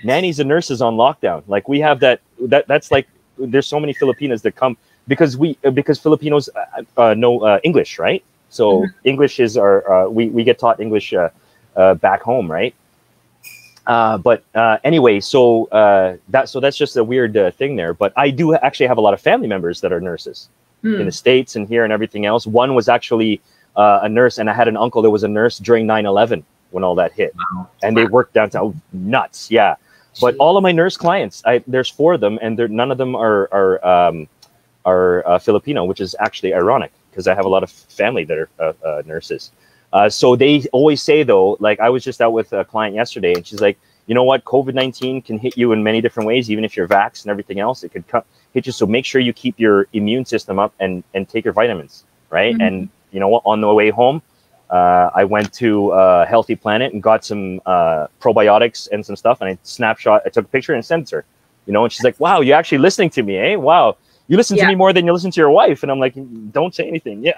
nannies and nurses on lockdown. Like we have that's like there's so many Filipinas that come because Filipinos know English, right? So English is our we get taught English back home, right? But anyway, so that's just a weird thing there. But I do actually have a lot of family members that are nurses in the States and here and everything else. One was actually a nurse, and I had an uncle that was a nurse during 9/11 when all that hit, and they worked downtown. Oh, nuts, yeah. But all of my nurse clients, there's 4 of them, and none of them are Filipino, which is actually ironic because I have a lot of family that are nurses. So they always say, though, like I was just out with a client yesterday, and she's like, you know what, COVID-19 can hit you in many different ways, even if you're vaxxed and everything else, it could hit you. So make sure you keep your immune system up and take your vitamins, right? And you know what, on the way home, I went to Healthy Planet and got some probiotics and some stuff, and I took a picture and sent her, you know, and she's like, wow, you're actually listening to me, eh? Wow. You listen to me more than you listen to your wife. And I'm like, don't say anything. Yeah.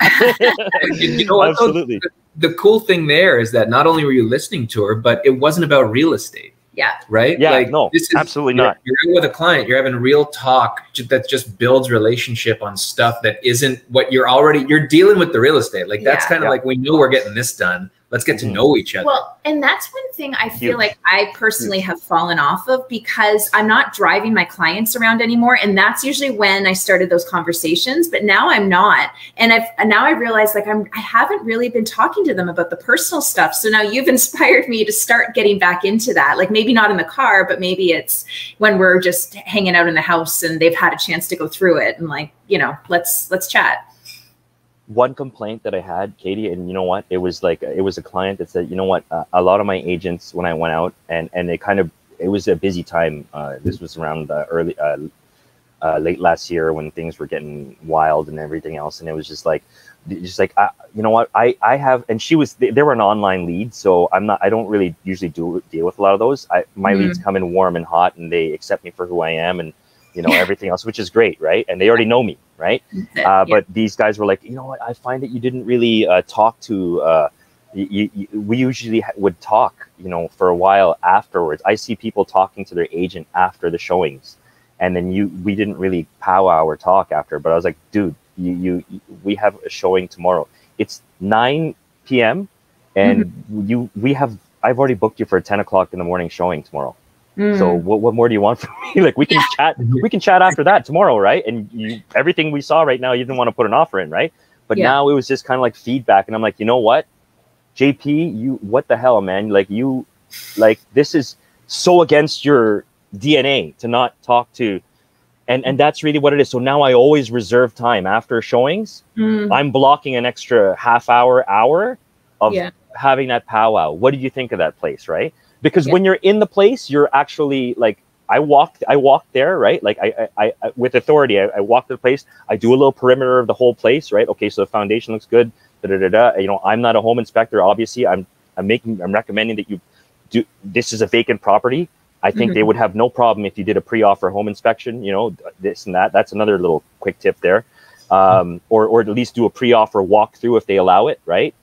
You know what, absolutely. The cool thing there is that not only were you listening to her, but it wasn't about real estate. Yeah. Right? Yeah, like, no, this is, absolutely not. You're with a client, you're having real talk that just builds relationship on stuff that isn't what you're dealing with the real estate. Like that's kind of like, we know we're getting this done. Let's get to know each other. Well, and that's one thing I feel like I personally have fallen off of, because I'm not driving my clients around anymore. And that's usually when I started those conversations, but now I'm not. And now I realize like I haven't really been talking to them about the personal stuff. So now you've inspired me to start getting back into that. Like maybe not in the car, but maybe it's when we're just hanging out in the house and they've had a chance to go through it and like, you know, let's chat. One complaint that I had, Katie, and you know what, it was a client that said, you know what, a lot of my agents, when I went out and it was a busy time. This was around late last year when things were getting wild and everything else. And it was just like, you know what, I have, and they were an online lead. So I don't really usually deal with a lot of those. My leads come in warm and hot, and they accept me for who I am. And you know, everything else, which is great, right? And they already know me, right? But these guys were like, you know what, I find that you didn't really talk to, we usually would talk, you know, for a while afterwards. I see people talking to their agent after the showings, and then we didn't really powwow or talk after. But I was like, dude, we have a showing tomorrow. It's 9 p.m. and I've already booked you for a 10 o'clock in the morning showing tomorrow. So what more do you want from me? Like we can chat after that tomorrow, right? And everything we saw right now, you didn't want to put an offer in, right? But now it was just kind of like feedback, and I'm like, you know what, JP, what the hell, man? Like this is so against your DNA to not talk to, and that's really what it is. So now I always reserve time after showings. I'm blocking an extra half hour of having that powwow. What did you think of that place, right? Because when you're in the place, you're actually like, I walked there, right? Like I with authority, I walked to the place. I do a little perimeter of the whole place, right? Okay, so the foundation looks good. You know, I'm not a home inspector. Obviously, I'm recommending that you do. This is a vacant property. I think they would have no problem if you did a pre-offer home inspection. You know, this and that. That's another little quick tip there, or at least do a pre-offer walkthrough if they allow it, right?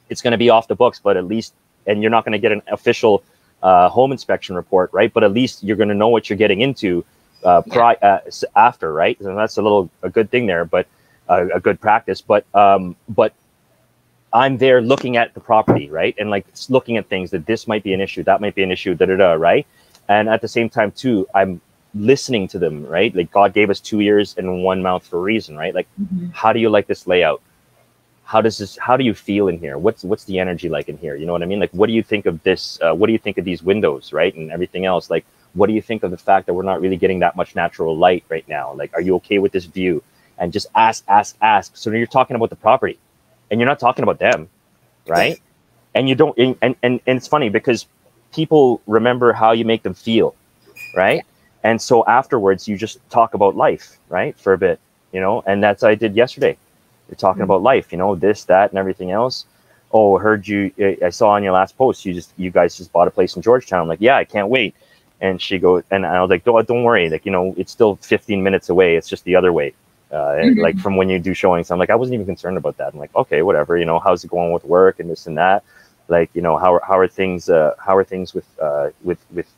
It's going to be off the books, but at least. And you're not going to get an official home inspection report, right? But at least you're going to know what you're getting into after, right? And that's a good thing there, but a good practice. But I'm there looking at the property, right? And like looking at things that this might be an issue, that might be an issue, right? And at the same time too, I'm listening to them, right? Like God gave us 2 ears and 1 mouth for a reason, right? Like, how do you like this layout? How do you feel in here? What's the energy like in here? You know what I mean? Like, what do you think of this? What do you think of these windows, right? And everything else. Like, what do you think of the fact that we're not really getting that much natural light right now? Like, are you okay with this view? And just ask. So now you're talking about the property and you're not talking about them, right? And you don't, and it's funny because people remember how you make them feel, right? And so afterwards you just talk about life, right? For a bit, you know, and that's what I did yesterday. You're talking about life, you know, this, that, and everything else. Oh, I saw on your last post, you guys just bought a place in Georgetown. I'm like, yeah, I can't wait. And she goes, and I was like, don't worry. Like, you know, it's still 15 minutes away. It's just the other way. Like from when you do showings. I'm like, I wasn't even concerned about that. I'm like, okay, whatever, you know, how's it going with work and this and that. Like, you know, how are things with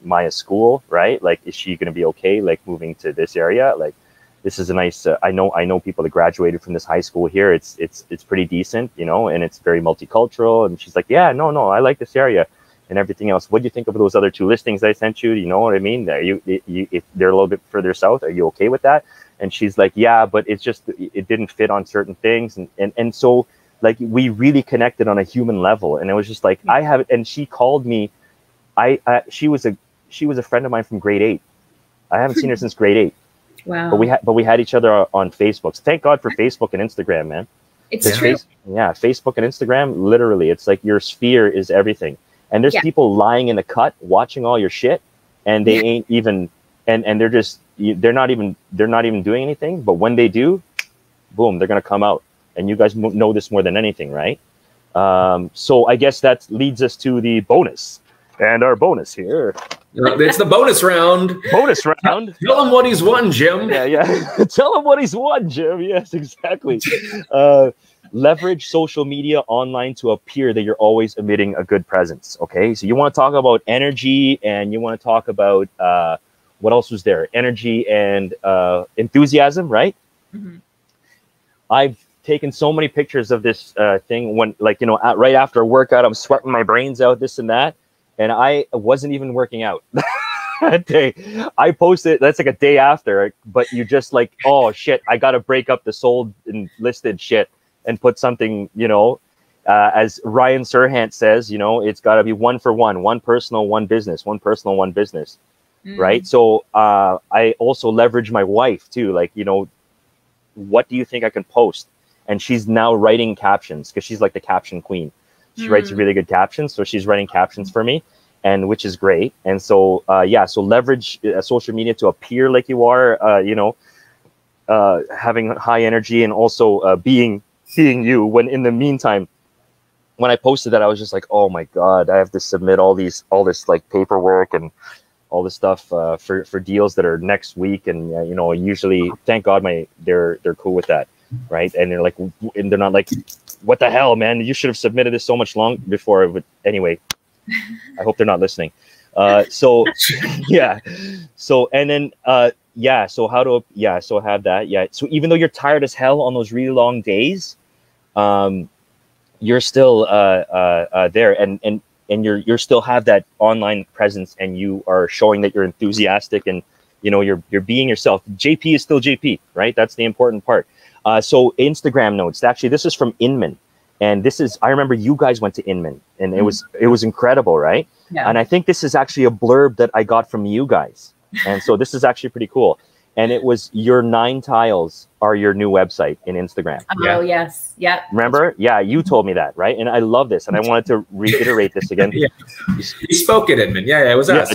Maya's school, right? Like, is she going to be okay, like, moving to this area? Like, this is a nice, I know people that graduated from this high school here. It's pretty decent, you know, and it's very multicultural. And she's like, yeah, no, I like this area and everything else. What do you think of those other 2 listings I sent you? You know what I mean? If they're a little bit further south, are you okay with that? And she's like, yeah, but it's just, it didn't fit on certain things. And so, like, we really connected on a human level. And it was just like, and she called me. She was a friend of mine from grade 8. I haven't seen her since grade 8. Wow. But we had each other on Facebook. So thank God for Facebook and Instagram, man. It's true. Facebook and Instagram, literally, it's like your sphere is everything. And there's people lying in the cut watching all your shit, and they ain't even, and they're not even doing anything. But when they do, boom, they're gonna come out. And you guys know this more than anything, right? So I guess that leads us to the bonus. And our bonus here. It's the bonus round. Bonus round. Tell him what he's won, Jim. Yeah. Tell him what he's won, Jim. Yes, exactly. Leverage social media online to appear that you're always emitting a good presence. Okay, so you want to talk about energy, and you want to talk about what else was there? Energy and enthusiasm, right? Mm-hmm. I've taken so many pictures of this thing when, like, you know, right after a workout, I'm sweating my brains out, this and that. And I wasn't even working out that day. I posted, that's like a day after, but you just like, oh shit, I got to break up the sold and listed shit and put something, you know, as Ryan Serhant says, you know, it's got to be 1 for 1, 1 personal, 1 business, 1 personal, 1 business. Right. So I also leverage my wife too. Like, you know, what do you think I can post? And she's now writing captions because she's like the caption queen. She writes really good captions. So she's writing captions for me, and which is great. And so, so leverage social media to appear like you are, you know, having high energy, and also being you, when in the meantime, when I posted that, I was just like, oh my God, I have to submit all this like paperwork and all this stuff for deals that are next week. And, you know, usually, thank God they're cool with that. Right. And they're like, and they're not like, what the hell, man? You should have submitted this so much long before. But anyway, I hope they're not listening. So yeah. So, and then, so so have that. Yeah. So even though you're tired as hell on those really long days, you're still there, and you're still have that online presence, and you are showing that you're enthusiastic, and, you know, you're being yourself. JP is still JP, right? That's the important part. So Instagram notes, actually, this is from Inman. And I remember you guys went to Inman, and it was incredible, right? Yeah. And I think this is actually a blurb that I got from you guys. And so this is actually pretty cool. And it was, your 9 tiles are your new website in Instagram. Oh, yes. Yeah. Remember? Yeah, you told me that, right? And I love this. And I wanted to reiterate this again. Yeah. You spoke at Inman. Yeah, it was us.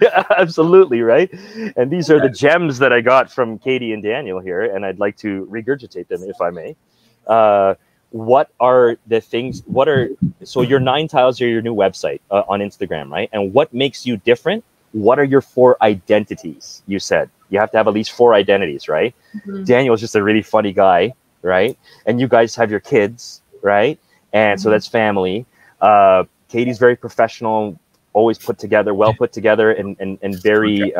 Yeah, absolutely, right? And these are the gems that I got from Katie and Daniel here, and I'd like to regurgitate them, if I may. What are the things? So your 9 tiles are your new website on Instagram, right? And what makes you different? What are your 4 identities? You said you have to have at least 4 identities, right? Mm-hmm. Daniel's just a really funny guy, right? And you guys have your kids, right? And so that's family. Katie's very professional, always well put together, and very,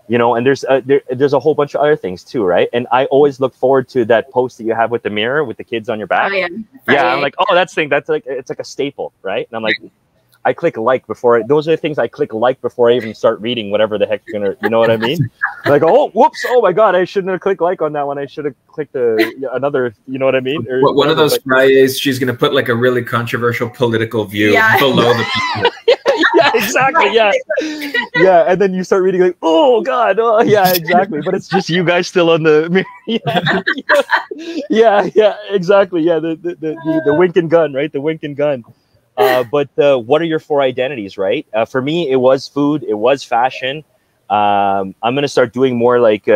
you know, and there's a whole bunch of other things too, right? And I always look forward to that post that you have with the mirror with the kids on your back. Oh, yeah. Yeah, I'm like, oh, that's like, it's like a staple, right? And I'm like, I click like before. Those are the things I click like before I even start reading whatever the heck you're gonna, you know what I mean? Like, oh, whoops, oh my God, I shouldn't have clicked like on that one. I should have clicked another, you know what I mean? Or one of those Fridays, she's gonna put like a really controversial political view below the people. Yeah, exactly. Yeah. Yeah. And then you start reading like, oh God. Oh yeah, exactly. But it's just you guys still on the yeah, exactly. Yeah. The wink and gun, right? The wink and gun. But what are your 4 identities, right? For me, it was food, it was fashion. I'm gonna start doing more like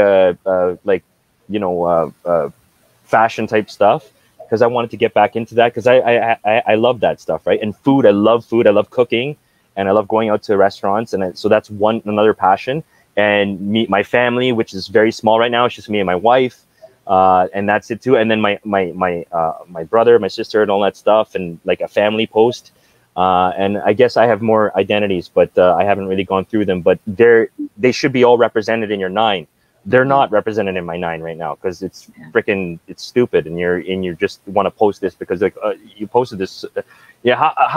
fashion type stuff, because I wanted to get back into that, because I love that stuff, right? And food, I love cooking. And I love going out to restaurants, and so that's another passion. And my family, which is very small right now, it's just me and my wife. And that's it too. And then my brother, my sister, and all that stuff, and like a family post. And I guess I have more identities, but I haven't really gone through them. But they should be all represented in your 9. They're not represented in my 9 right now because it's freaking, it's stupid, and you just want to post this because like you posted this.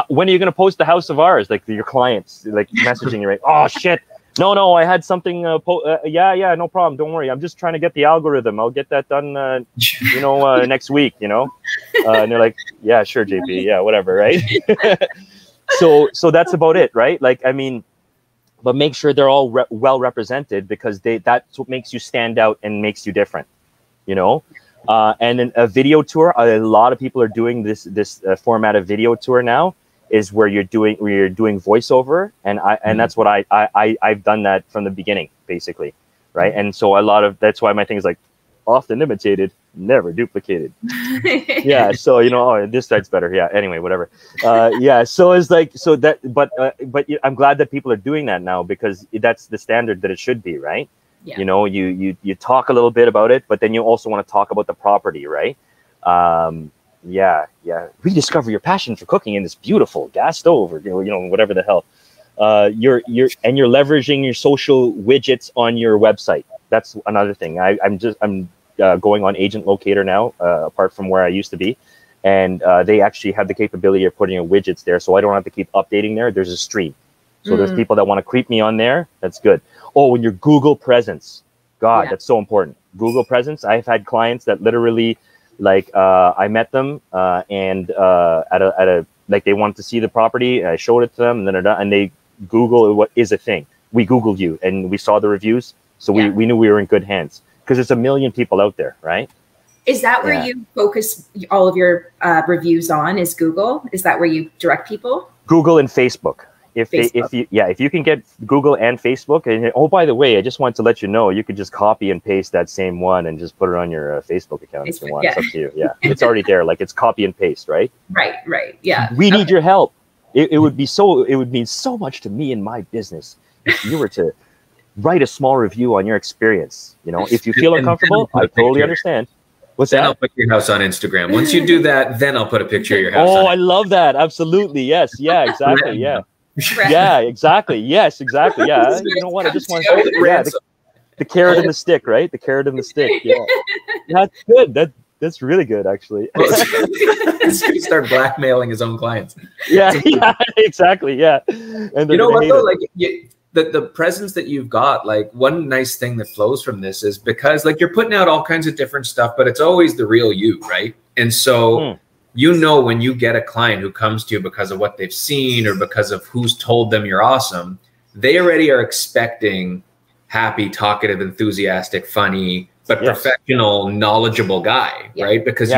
When are you going to post the house of ours? Like your clients like messaging you, right? Oh shit. No, I had something. No problem. Don't worry. I'm just trying to get the algorithm. I'll get that done, next week, And they're like, yeah, sure, JP. Yeah, whatever, right? So that's about it, right? Like, I mean, but make sure they're all well represented because that's what makes you stand out and makes you different, And then a video tour. A lot of people are doing this format of video tour now. Is where you're doing voiceover, and that's what I've done that from the beginning, basically, right? And so that's why my thing is like often imitated, never duplicated. Yeah, so this side's better. Yeah, anyway, whatever. So it's like but I'm glad that people are doing that now because that's the standard that it should be, right? Yeah. You talk a little bit about it, but then you also want to talk about the property, right? Rediscover your passion for cooking in this beautiful gas stove, or whatever the hell. You're leveraging your social widgets on your website. That's another thing. I'm going on Agent Locator now, apart from where I used to be, and they actually have the capability of putting your widgets there, so I don't have to keep updating there. There's a stream, so there's people that want to creep me on there. That's good. Oh, and your Google presence, that's so important. Google presence. I've had clients that literally. Like I met them and at a like they wanted to see the property. I showed it to them, and they Google what is a thing. We Googled you and we saw the reviews, so we knew we were in good hands because there's a million people out there, right? Is that where you focus all of your reviews on? Is Google? Is that where you direct people? Google and Facebook. If you can get Google and Facebook, and by the way, I just wanted to let you know, you could just copy and paste that same one and just put it on your Facebook account if you want. It's up to you. Yeah, it's already there. Like it's copy and paste, right? Right. Yeah. We need your help. It would mean so much to me in my business if you were to write a small review on your experience. If you feel uncomfortable, I totally understand. What's then that? I'll put your house on Instagram. Once you do that, then I'll put a picture of your house. Oh, I love that. Absolutely. Yes. Yeah. Exactly. Yeah. Yeah, exactly. Yes, exactly. Yeah. You know what? I just want to the carrot and the stick, right? The carrot and the stick. Yeah. That's good. That's really good, actually. He's going to start blackmailing his own clients. Yeah, exactly. Yeah. And you know what though? Like the presence that you've got, like one nice thing that flows from this is because like you're putting out all kinds of different stuff, but it's always the real you, right? And so when you get a client who comes to you because of what they've seen or because of who's told them you're awesome, they already are expecting happy, talkative, enthusiastic, funny, but professional, knowledgeable guy, right? Because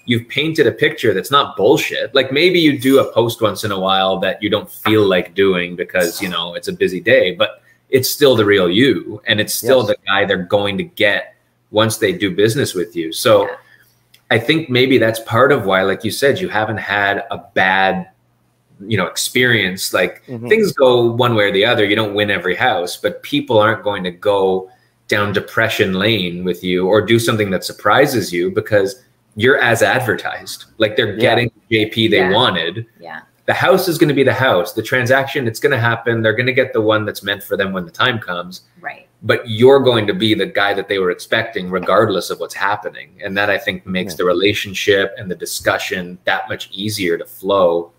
you've painted a picture that's not bullshit. Like maybe you do a post once in a while that you don't feel like doing because, it's a busy day, but it's still the real you. And it's still the guy they're going to get once they do business with you. So I think maybe that's part of why, like you said, you haven't had a bad, experience. Like things go one way or the other. You don't win every house, but people aren't going to go down depression lane with you or do something that surprises you because you're as advertised. Like they're getting the JP they wanted. Yeah. The house is going to be the house. The transaction, it's going to happen. They're going to get the one that's meant for them when the time comes. Right. But you're going to be the guy that they were expecting regardless of what's happening. And that I think makes the relationship and the discussion that much easier to flow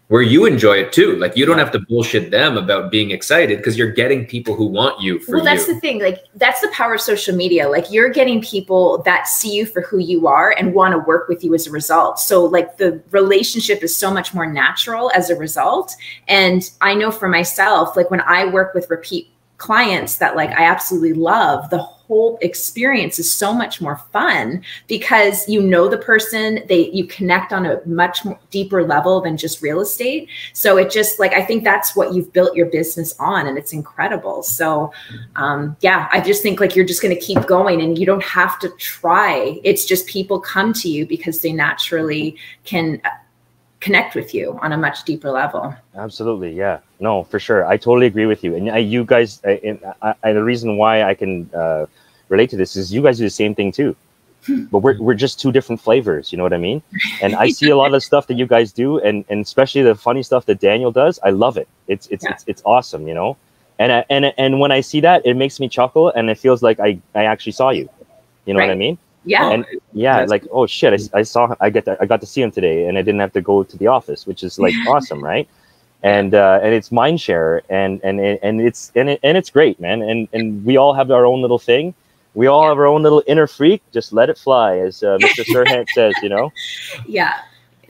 where you enjoy it too. Like you don't have to bullshit them about being excited because you're getting people who want you for Well, that's the thing. Like that's the power of social media. Like you're getting people that see you for who you are and want to work with you as a result. So like the relationship is so much more natural as a result. And I know for myself, like when I work with repeat clients that like I absolutely love, the whole experience is so much more fun because the person, you connect on a much more deeper level than just real estate. So it just like, I think that's what you've built your business on and it's incredible. So I just think like you're just going to keep going and you don't have to try. It's just people come to you because they naturally can connect with you on a much deeper level. Absolutely. Yeah, no, for sure. I totally agree with you. And you guys, the reason why I can relate to this is you guys do the same thing too. but we're just two different flavors. You know what I mean? And I see a lot of the stuff that you guys do, and especially the funny stuff that Daniel does. I love it. It's awesome, you know. And when I see that, it makes me chuckle, and it feels like I actually saw you. You know what I mean? Yeah. And like, oh shit, I got to see him today, and I didn't have to go to the office, which is like awesome, right? And it's mind share, and it's great, man. And we all have our own little thing. We all have our own little inner freak. Just let it fly, as Mr. Serhant says, you know? Yeah,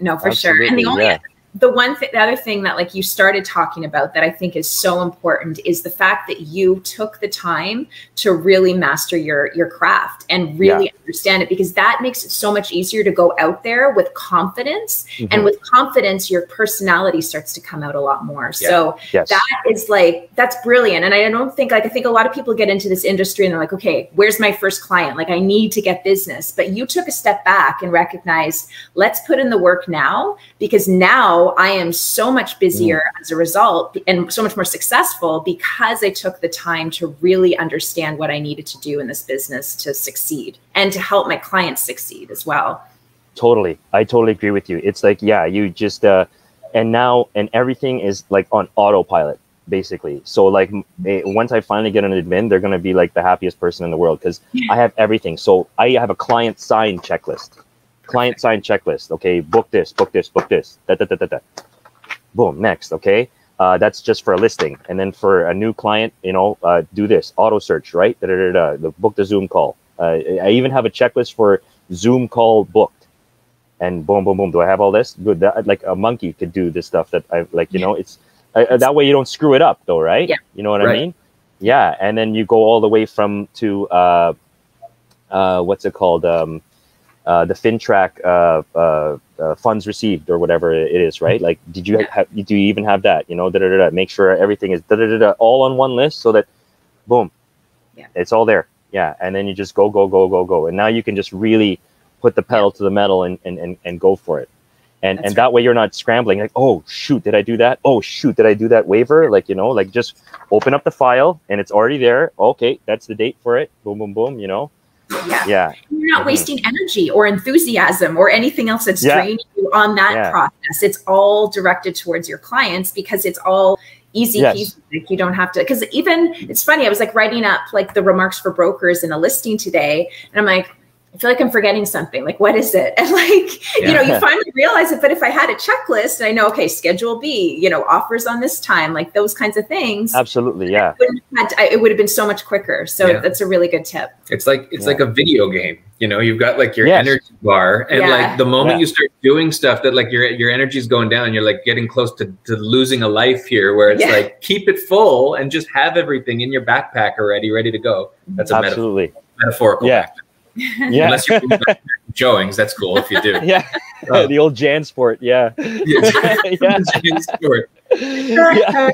no, for Absolutely, sure. And the other thing that like you started talking about that I think is so important is the fact that you took the time to really master your craft and really understand it, because that makes it so much easier to go out there with confidence. And with confidence, your personality starts to come out a lot more. So that is like, that's brilliant. And I don't think I think a lot of people get into this industry and they're like, okay, where's my first client? Like I need to get business, but you took a step back and recognized, let's put in the work now, because now I am so much busier as a result and so much more successful because I took the time to really understand what I needed to do in this business to succeed and to help my clients succeed as well. Totally. I totally agree with you. It's like, you just, and everything is like on autopilot, basically. So like once I finally get an admin, they're going to be like the happiest person in the world because I have everything. So I have a client sign checklist. Okay, book this. Boom, next. Okay, that's just for a listing, and then for a new client, do this auto search, right? The book the Zoom call. I even have a checklist for Zoom call booked, and boom. Do I have all this? Good. That, like a monkey could do this stuff that I like. It's that way you don't screw it up, though, right? Yeah. You know what I mean? Yeah, and then you go all the way to what's it called? The FinTrack funds received or whatever it is, right? Like, do you even have that? Make sure everything is all on one list so that, boom, it's all there. Yeah, and then you just go, and now you can just really put the pedal to the metal and go for it. And that way you're not scrambling like, oh shoot, did I do that? Oh shoot, did I do that waiver? Like, like just open up the file and it's already there. Okay, that's the date for it. Boom, boom. Yeah. You're not wasting energy or enthusiasm or anything else that's draining you on that process. It's all directed towards your clients because it's all easy peasy. Like you don't have to, because even it's funny, I was like writing up like the remarks for brokers in a listing today, and I'm like, I feel like I'm forgetting something. Like, what is it? And like, you finally realize it. But if I had a checklist and I know, okay, schedule B, offers on this time, like those kinds of things. Absolutely. Yeah. It would have been so much quicker. So that's a really good tip. It's like a video game. You've got like your energy bar, and like the moment you start doing stuff that like your energy is going down, you're like getting close to losing a life here, where it's like keep it full and just have everything in your backpack already ready to go. That's a metaphorical. Yeah. Yeah. Unless you're showings, that's cool if you do. Yeah. The old Jan Sport. Yeah. Jan Sport. Yeah,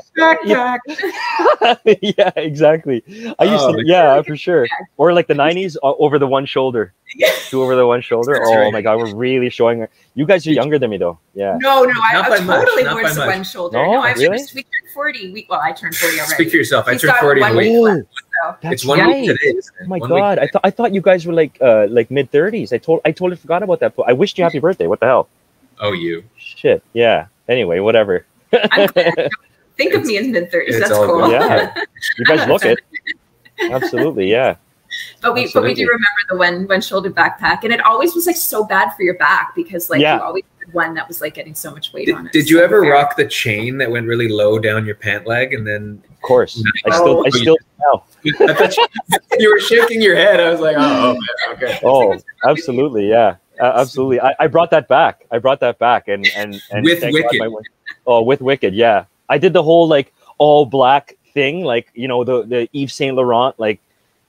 exactly. I used to, for sure. Or like the 90s over the one shoulder. Two over the one shoulder. Oh my God, we're really showing her. You guys are younger than me though. Yeah. No, I totally was the one shoulder. No, we turned 40. I turned 40 already. Speak for yourself. I turned 40 in a week. It's 1 week today. Oh my God. I thought you guys were like mid 30s. I totally forgot about that. I wished you happy birthday. What the hell? Oh, you. Shit. Yeah. Anyway, whatever. Think of me in mid 30s. That's cool. Good. Yeah. You guys look it. Absolutely. Yeah. But we do remember the one shoulder backpack, and it always was like so bad for your back because like you always had one that was like getting so much weight on it. Did you ever rock the chain that went really low down your pant leg and then? Of course. I still know. I thought you were shaking your head. I was like, okay. Oh, absolutely. Yeah. Absolutely. I brought that back. And with Wicked. With Wicked. Yeah. I did the whole like all black thing, like, the Yves Saint Laurent, like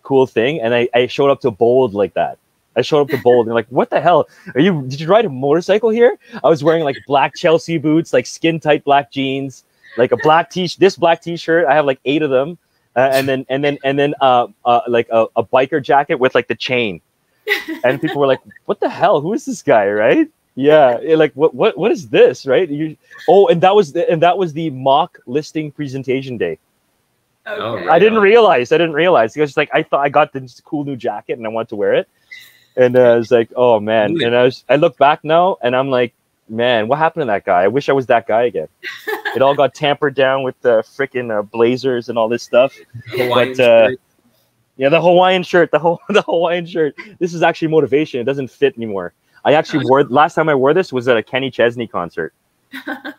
cool thing. And I showed up to Bold like that. I showed up to Bold and like, what the hell did you ride a motorcycle here? I was wearing like black Chelsea boots, like skin tight black jeans, like a black this black t-shirt. I have like 8 of them. And then like a biker jacket with like the chain. And people were like, what the hell? Who is this guy? Right. Yeah. Like what is this? Right. And that was the mock listing presentation day. Okay. I didn't realize because like I thought I got this cool new jacket and I wanted to wear it. And I was like, oh man. And I look back now and I'm like, man, what happened to that guy? I wish I was that guy again. It all got tampered down with the freaking blazers and all this stuff. Hawaiian shirt. Yeah, the Hawaiian shirt, the Hawaiian shirt. This is actually motivation. It doesn't fit anymore. I actually last time I wore this was at a Kenny Chesney concert.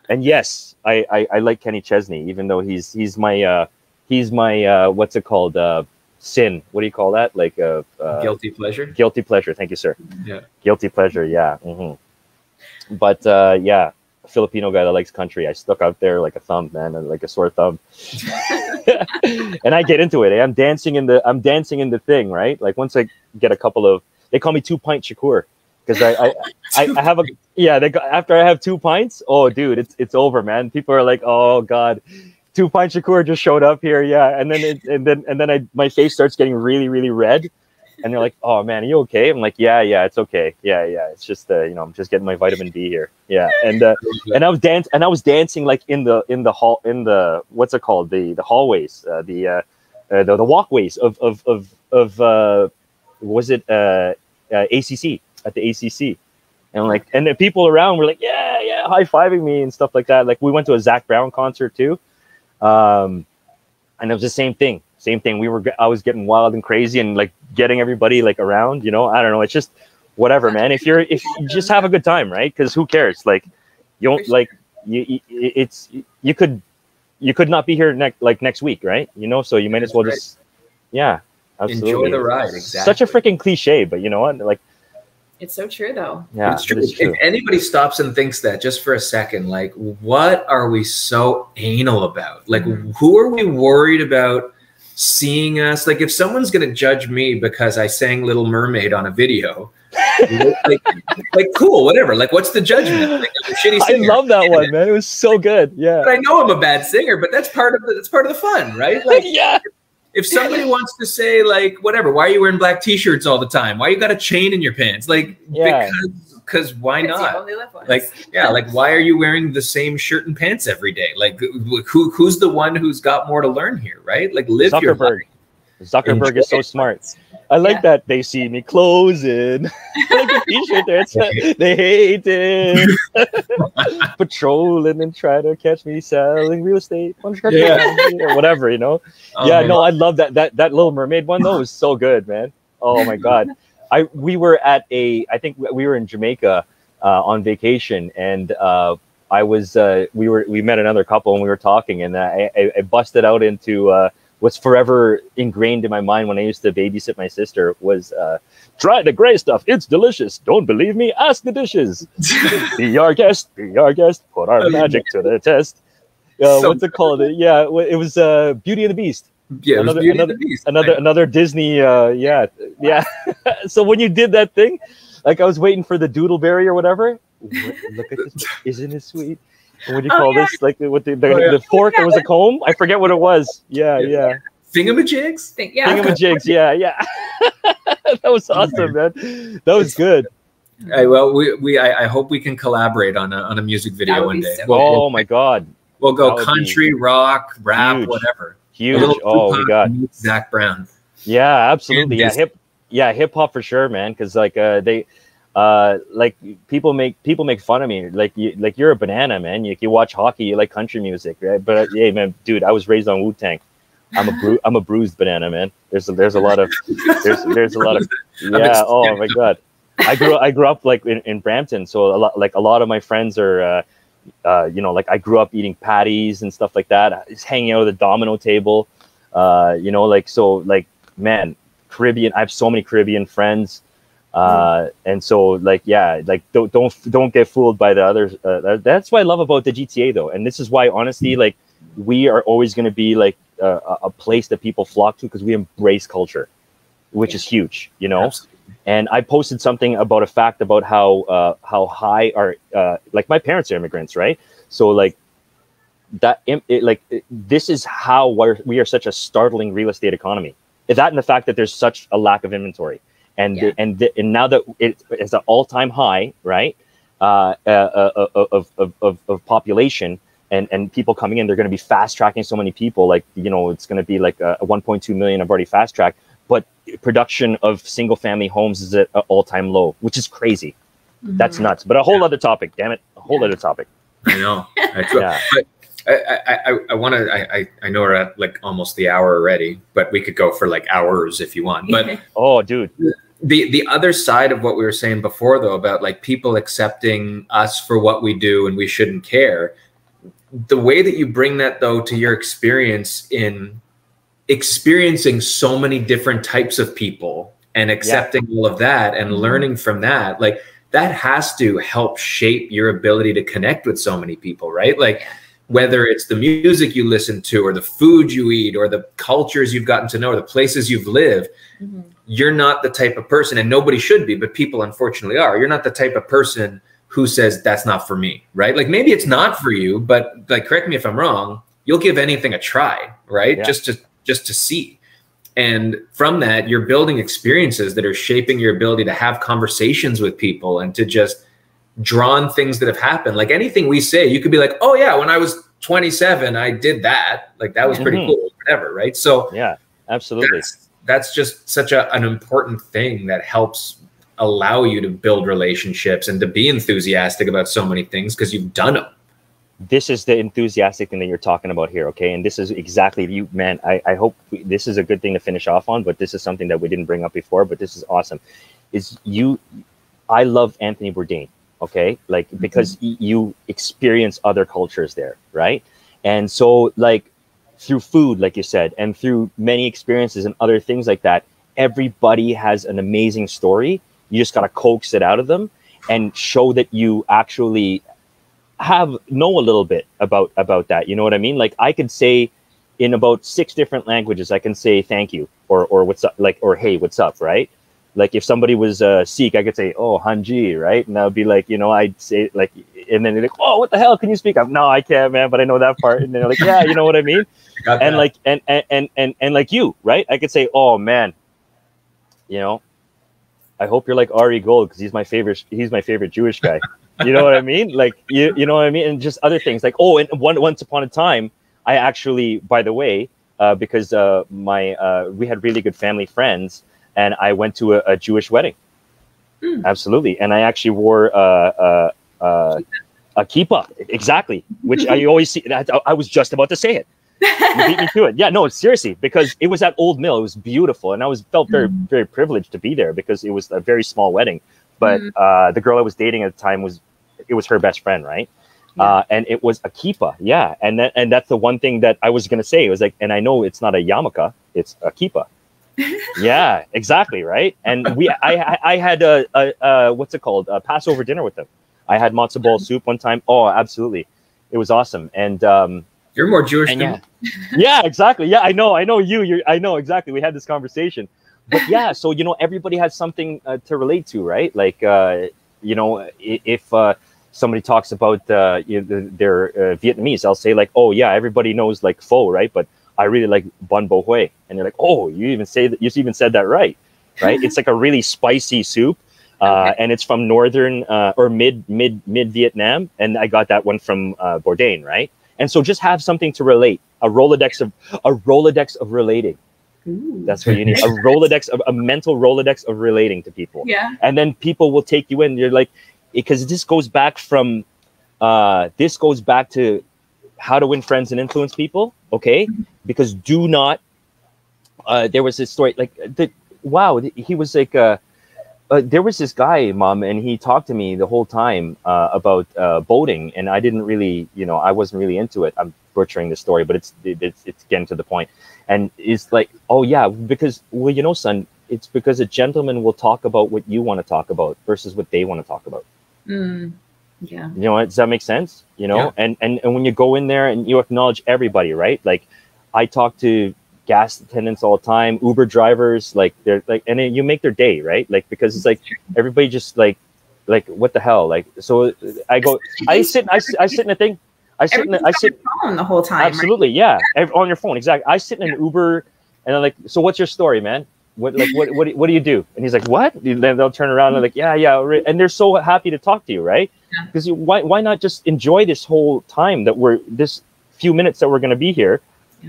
And yes, I like Kenny Chesney, even though he's my what's it called? Sin. What do you call that? Like guilty pleasure. Guilty pleasure. Thank you, sir. Yeah. Guilty pleasure. Yeah. Mm-hmm. But yeah, a Filipino guy that likes country. I stuck out there like a thumb, man, like a sore thumb. And I get into it. I'm dancing in the thing, right? Like once I get a couple of, they call me 2 pint Shakur because I have after I have 2 pints. Oh, dude, it's over, man. People are like, oh God. 2 pint Shakur just showed up here, yeah, and then my face starts getting really, really red, and they're like, "Oh man, are you okay?" I'm like, "Yeah, it's okay, yeah, it's just I'm just getting my vitamin D here, yeah." And I was dancing like in the hall, in the what's it called, the hallways, the walkways of was it ACC, at the ACC, and like, and the people around were like, yeah, high-fiving me and stuff like that. Like we went to a Zach Brown concert too. And it was the same thing. I was getting wild and crazy and like getting everybody like around, I don't know. It's just whatever, man. If you just have a good time, right? Because who cares? Like you don't like you could not be here next week, right? So you might as well just, yeah, absolutely. Enjoy the ride. Exactly. Such a freaking cliche, but you know what? Like, it's so true, though. Yeah, it's true. If anybody stops and thinks that just for a second, like, what are we so anal about? Like, who are we worried about seeing us? Like, if someone's going to judge me because I sang Little Mermaid on a video, like cool, whatever. Like, what's the judgment? Like, I'm a shitty singer. I love that one, man. It was so good. Yeah. But I know I'm a bad singer, but that's part of the fun, right? Like, yeah. If somebody wants to say, like, whatever, why are you wearing black T-shirts all the time? Why you got a chain in your pants? Like, because why not? Like, yeah, like, why are you wearing the same shirt and pants every day? Like, who's the one who's got more to learn here, right? Like, live your life. Zuckerberg is so smart. I like that. They see me closing. Like a T-shirt there. They hate it. Patrolling and try to catch me selling real estate. Whatever, I love that Little Mermaid one though. Was so good, man. Oh my God. We were I think we were in Jamaica on vacation, and we met another couple and we were talking, and I busted out into what's forever ingrained in my mind when I used to babysit my sister was, try the gray stuff. It's delicious. Don't believe me? Ask the dishes. Be our guest. Put our magic to the test. What's it called? Yeah, it was Beauty and the Beast. Yeah, the Beast. Another Disney. Yeah. So when you did that thing, like I was waiting for the doodleberry or whatever. Look at this. Isn't it sweet? What do you call this? Like with the fork, it was a comb. I forget what it was. Yeah. Thingamajigs? Thingamajigs, yeah. That was awesome, man. That was good. Well, I hope we can collaborate on a music video one day. Oh my God. We'll go country, rock, rap, huge. Whatever. Huge. Oh my God. Zach Brown. Yeah, absolutely. Yeah, hip hop for sure, man. Because like like people make fun of me, like you're a banana, man. You watch hockey, you like country music, right? But hey, man, dude, I was raised on Wu-Tang. I'm a bruised banana, man. There's a lot of yeah. Oh my God, I grew up like in Brampton, so a lot of my friends are like I grew up eating patties and stuff like that, just hanging out at the domino table, like man, Caribbean. I have so many Caribbean friends. And so like don't get fooled by the others. That's what I love about the GTA though, and this is why honestly, like, we are always going to be like a place that people flock to because we embrace culture, which is huge, Absolutely. And I posted something about a fact about how high our like my parents are immigrants, right? So like this is how we are such a startling real estate economy. That and the fact that there's such a lack of inventory. And now that it's an all-time high, right, of population and people coming in, they're going to be fast tracking so many people. Like, it's going to be like a 1.2 million. I've already fast tracked. but production of single family homes is at an all-time low, which is crazy. That's nuts. But a whole other topic, damn it. A whole other topic. I know. But I want to, I know we're at like almost the hour already, but we could go for like hours if you want. But oh, dude. The other side of what we were saying before, though, about like people accepting us for what we do and we shouldn't care. The way that you bring that, though, to your experience in experiencing so many different types of people and accepting all of that and learning from that, like that has to help shape your ability to connect with so many people, right? Like whether it's the music you listen to or the food you eat or the cultures you've gotten to know or the places you've lived, you're not the type of person, and nobody should be, but people unfortunately are. You're not the type of person who says that's not for me, right? Like maybe it's not for you, but like, correct me if I'm wrong, you'll give anything a try, right? Just to see. And from that, you're building experiences that are shaping your ability to have conversations with people and to just draw on things that have happened. Like anything we say, you could be like, oh yeah, when I was 27, I did that. Like that was pretty cool, whatever, right? So yeah, absolutely. That's just such an important thing that helps allow you to build relationships and to be enthusiastic about so many things because you've done them. This is the enthusiastic thing that you're talking about here, okay? And this is exactly you, man. I hope this is a good thing to finish off on, but this is something that we didn't bring up before, but this is awesome. I love Anthony Bourdain, okay? Like, because you experience other cultures there, right? And so, like, through food, like you said, and through many experiences and other things like that, everybody has an amazing story. You just got to coax it out of them and show that you actually know a little bit about that. You know what I mean? Like I could say in about 6 different languages, I can say thank you or what's up, like, or hey, what's up, right? Like if somebody was Sikh, I could say, oh, Hanji, right? And I would be like, you know, I'd say like, and then they're like, oh, what the hell? Can you speak? No, I can't, man, but I know that part. And they're like, yeah, you know what I mean? And like, and like you, right? I could say, oh man, you know, I hope you're like Ari Gold because he's my favorite Jewish guy. You know what I mean? Like, you know what I mean? And just other things like, oh, and once upon a time, I actually, by the way, because we had really good family friends and I went to a Jewish wedding. Absolutely. And I actually wore a kippah. Exactly. Which I always see. I was just about to say it. You beat me to it. Yeah, no, seriously, because it was at Old Mill. It was beautiful. And I felt very, very privileged to be there because it was a very small wedding. But the girl I was dating at the time was her best friend, right? Yeah. And it was a kippah, yeah. And that's the one thing that I was gonna say. It was like, and I know it's not a yarmulke, it's a kippah. Yeah, exactly, right. And I had a what's it called? A Passover dinner with them. I had matzo ball soup one time. Oh, absolutely, it was awesome. And you're more Jewish than me. Yeah, exactly. Yeah, I know you. I know exactly. We had this conversation. But yeah, so, you know, everybody has something to relate to, right? Like, you know, if somebody talks about their Vietnamese, I'll say like, oh yeah, everybody knows like pho, right? But I really like bun bo hue. And they're like, oh, you even said that right? It's like a really spicy soup. And it's from northern or mid Vietnam. And I got that one from Bourdain, right? And so just have something to relate, a Rolodex of relating. Ooh. That's what you need. A mental Rolodex of relating to people. Yeah. And then people will take you in. You're like, because this goes back to how to win friends and influence people. Okay. Because do not, there was this story like he was like, there was this guy, Mom, and he talked to me the whole time about boating, and I didn't really, you know, I wasn't really into it. I'm butchering the story, but it's getting to the point. And it's like, oh yeah, because, well, you know, son, it's because a gentleman will talk about what you want to talk about versus what they want to talk about. Yeah. You know, does that make sense? You know, yeah. And when you go in there and you acknowledge everybody, right? Like I talk to gas attendants all the time, Uber drivers, like they're like, and then you make their day, right? Like, because it's like, everybody just like what the hell? Like, so I go, I sit in a thing. I sit on your phone the whole time. Absolutely. Right? Yeah. On your phone. Exactly. I sit in an Uber and I'm like, so what's your story, man? What do you do? And he's like, what? Then they'll turn around and like, yeah. And they're so happy to talk to you. Right. Because why not just enjoy this whole time this few minutes that we're going to be here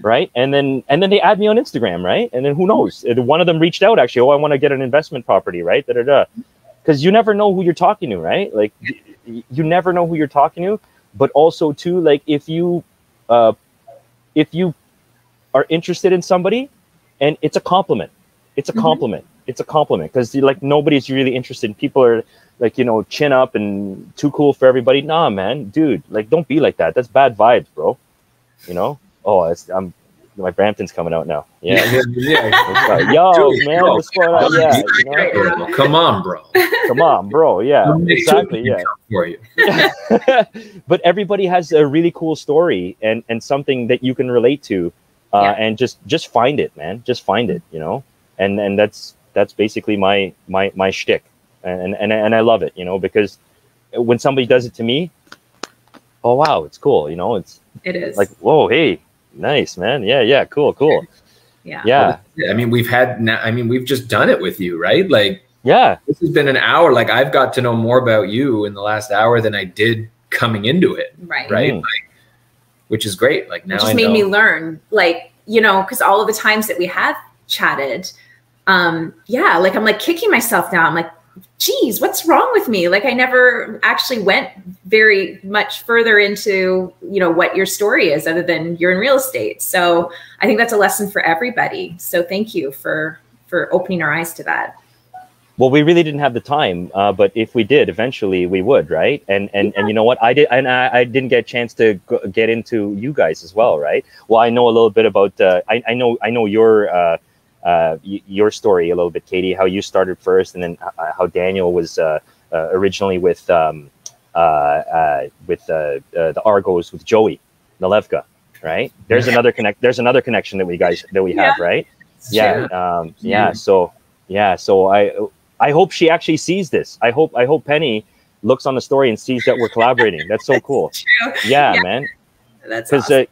right? And then they add me on Instagram, right? And then who knows? One of them reached out actually. Oh, I want to get an investment property, right? Because you never know who you're talking to, right? Like you never know who you're talking to. But also too, like if you are interested in somebody, and it's a compliment. It's a compliment. It's a compliment because like nobody's really interested. People are like, you know, chin up and too cool for everybody. Nah, man, dude, like don't be like that. That's bad vibes, bro. You know? Oh, my Brampton's coming out now. Yeah. Yo, dude, man, what's going on? Yeah. You know? Come on, bro. Come on, bro. Yeah, exactly. Yeah. For you. But everybody has a really cool story and something that you can relate to. And just find it, man. Just find it, you know? And that's basically my shtick. And I love it, you know, because when somebody does it to me, oh wow, it's cool, you know, it is like, whoa, hey, nice, man. Yeah, cool. Yeah. I mean, we've just done it with you, right? Like, yeah, this has been an hour. Like, I've got to know more about you in the last hour than I did coming into it. Right. Like, which is great. Like now, it just made me learn, like, you know, because all of the times that we have chatted, like I'm like kicking myself now. I'm like, geez, what's wrong with me? Like I never actually went very much further into, you know, what your story is other than you're in real estate. So I think that's a lesson for everybody. So thank you for opening our eyes to that. Well, we really didn't have the time, but if we did, eventually we would, right? And you know what? I didn't get a chance to get into you guys as well, right? Well, I know a little bit about. I know your story a little bit, Katie. How you started first, and then how Daniel was originally with the Argos with Joey Nalevka, right? There's another connection that we have, right? So I hope she actually sees this. I hope Penny looks on the story and sees that we're collaborating. That's so cool. Yeah, man. That's awesome.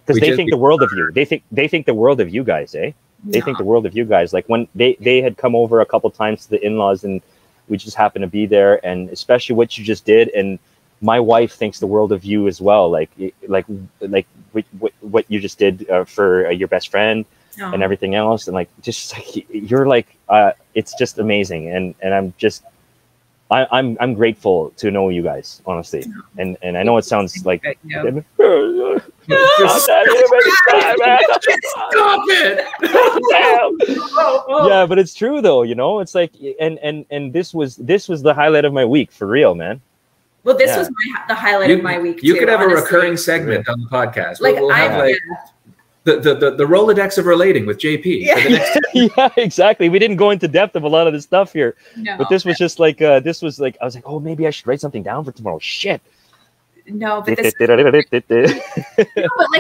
Because they think the world of you. They think the world of you guys, eh? They think the world of you guys. Like when they had come over a couple times to the in-laws, and we just happened to be there, and especially what you just did. And my wife thinks the world of you as well. Like what you just did for your best friend. And everything else, and like just like you're like it's just amazing, and I'm grateful to know you guys, honestly. And I know it sounds like stop it. Yeah, but it's true though, you know. It's like and this was the highlight of my week, for real, man. Well, this was the highlight of my week. You could have a recurring segment on the podcast. Like we'll have the Rolodex of relating with JP. For the next yeah, exactly. We didn't go into depth of a lot of the stuff here, but this was just like I was like, oh, maybe I should write something down for tomorrow. Shit. No, but this, but like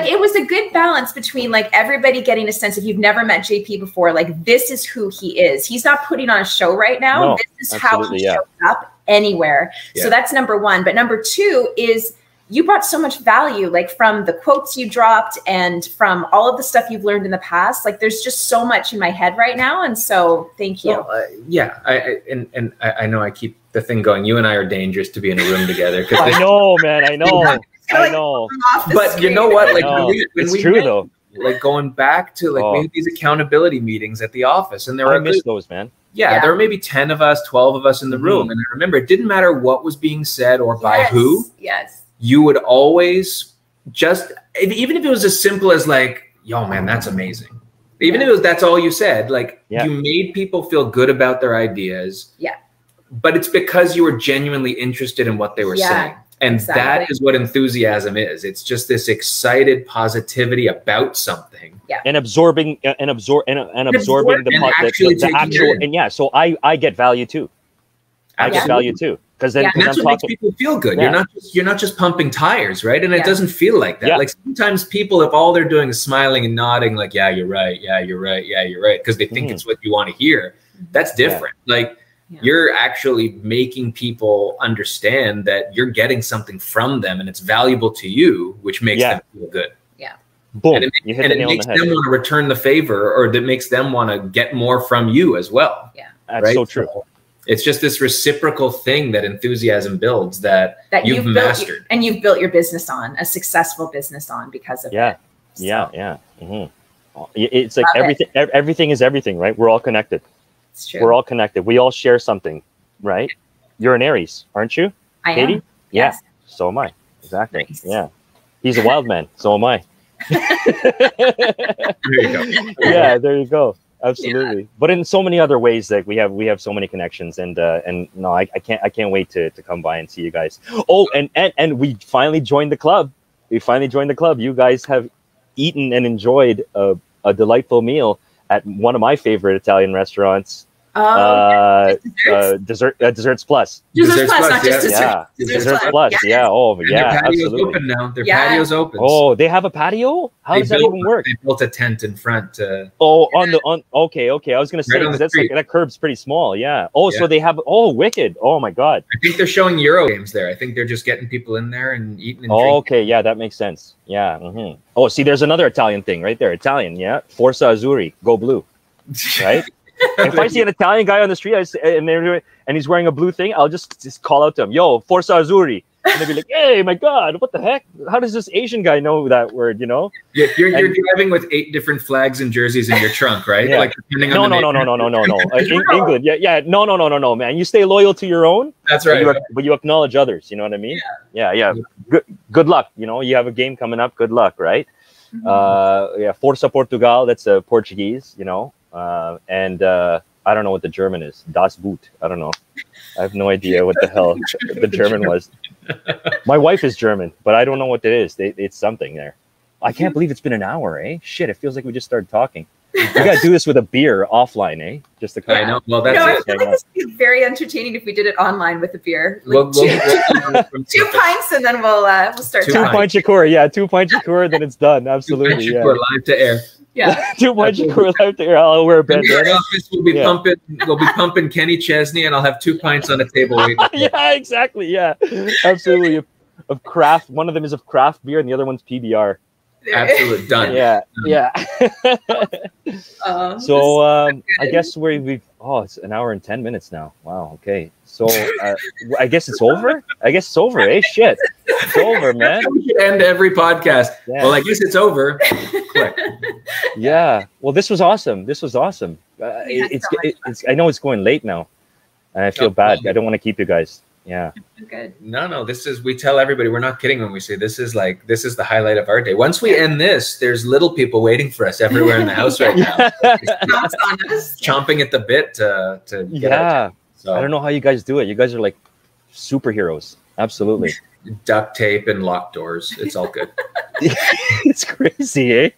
it was a good balance between like everybody getting a sense, if you've never met JP before, like this is who he is. He's not putting on a show right now. No, this is how he shows up anywhere. Yeah. So that's number one. But number two is you brought so much value, like from the quotes you dropped and from all of the stuff you've learned in the past. Like there's just so much in my head right now. And so thank you. Well, I know I keep the thing going. You and I are dangerous to be in a room together. I know, man. I know. But you know what? Like it's true though. Like going back to like we had these accountability meetings at the office, and I miss those, man. Yeah, there were maybe 10 of us, 12 of us in the room. And I remember it didn't matter what was being said or by who. Yes. You would always just, even if it was as simple as like, yo, man, that's amazing. Even if that's all you said, like you made people feel good about their ideas. Yeah. But it's because you were genuinely interested in what they were saying. And that is what enthusiasm is. It's just this excited positivity about something. Yeah. And absorbing the actual. And yeah, so I get value too. I get value too. Because then and that's what makes people feel good. You're not just pumping tires, right? And it doesn't feel like that. Like sometimes people, if all they're doing is smiling and nodding, like, yeah, you're right, yeah, you're right, yeah, you're right, because they think it's what you want to hear. That's different. Like you're actually making people understand that you're getting something from them and it's valuable to you, which makes them feel good. Yeah. Boom. And it makes them want to return the favor, or that makes them want to get more from you as well. Yeah. That's so true. So it's just this reciprocal thing that enthusiasm builds that you've mastered. And you've built your business on, a successful business on because of it. Yeah. It's like everything is everything, right? We're all connected. It's true. We're all connected. We all share something, right? You're an Aries, aren't you? I Katie? am. Yeah. Yes. So am I. Exactly. Nice. Yeah. He's a wild man. So am I. There you go. Yeah, there you go. Absolutely. Yeah. But in so many other ways, like we have so many connections, and no, I can't wait to come by and see you guys. Oh, and we finally joined the club. You guys have eaten and enjoyed a delightful meal at one of my favorite Italian restaurants. Desserts Plus. Desserts Plus, not just dessert. Yeah. Desserts Plus. Yeah. Oh, and yeah. Their patio's absolutely. open now. Their patio's open. Oh, they have a patio? How does that even work? They built a tent in front. Okay. I was gonna say Right that's like, that curb's pretty small. Yeah. Oh, so they have. Oh, wicked. Oh my God. I think they're showing Euro games there. I think they're just getting people in there and eating. And drinking. Okay. Yeah, that makes sense. Yeah. Mm-hmm. Oh, see, there's another Italian thing right there. Italian. Yeah. Forza Azzurri. Go blue. Right. If I see an Italian guy on the street and he's wearing a blue thing, I'll just call out to him, "Yo, Forza Azzurri," and they'll be like, "Hey, my God, what the heck? How does this Asian guy know that word?" You know? You're driving with 8 different flags and jerseys in your trunk, right? Yeah. Like depending on No. England, yeah. No, man. You stay loyal to your own. That's right. But you acknowledge others. You know what I mean? Yeah. Good luck. You know, you have a game coming up. Good luck, right? Mm-hmm. Forza Portugal. That's Portuguese. You know. And I don't know what the German is. Das Boot. I don't know. I have no idea what the hell the German was. My wife is German, but I don't know what it is. It's something there. I can't believe it's been an hour, eh? Shit, it feels like we just started talking. We got to do this with a beer offline, eh? Just to kind of. I know. Well, that's I feel like this would be very entertaining if we did it online with a beer. Like two pints, and then we'll start. 2 pints of Core, yeah. 2 pints of Core, then it's done. Absolutely, yeah. We're live to air. Yeah. 2 pints of Core live to air. I'll wear a bandana. Office will be pumping. We'll be pumping Kenny Chesney, and I'll have 2 pints on the table waiting. Yeah, exactly. Yeah, absolutely. Of craft. One of them is of craft beer, and the other one's PBR. Absolute done. Yeah. So I guess it's an hour and 10 minutes now. Wow. Okay. So I guess it's over. Eh? Shit. It's over, man. We should end every podcast. Yeah. Well, I guess it's over. Quick. Yeah. Well, this was awesome. I know it's going late now, and I feel bad. I don't want to keep you guys. Yeah. Good. No. We tell everybody, we're not kidding when we say this is the highlight of our day. Once we end this, there's little people waiting for us everywhere in the house right now. Chomping at the bit to get out. So I don't know how you guys do it. You guys are like superheroes. Absolutely. Duct tape and locked doors. It's all good. It's crazy, eh?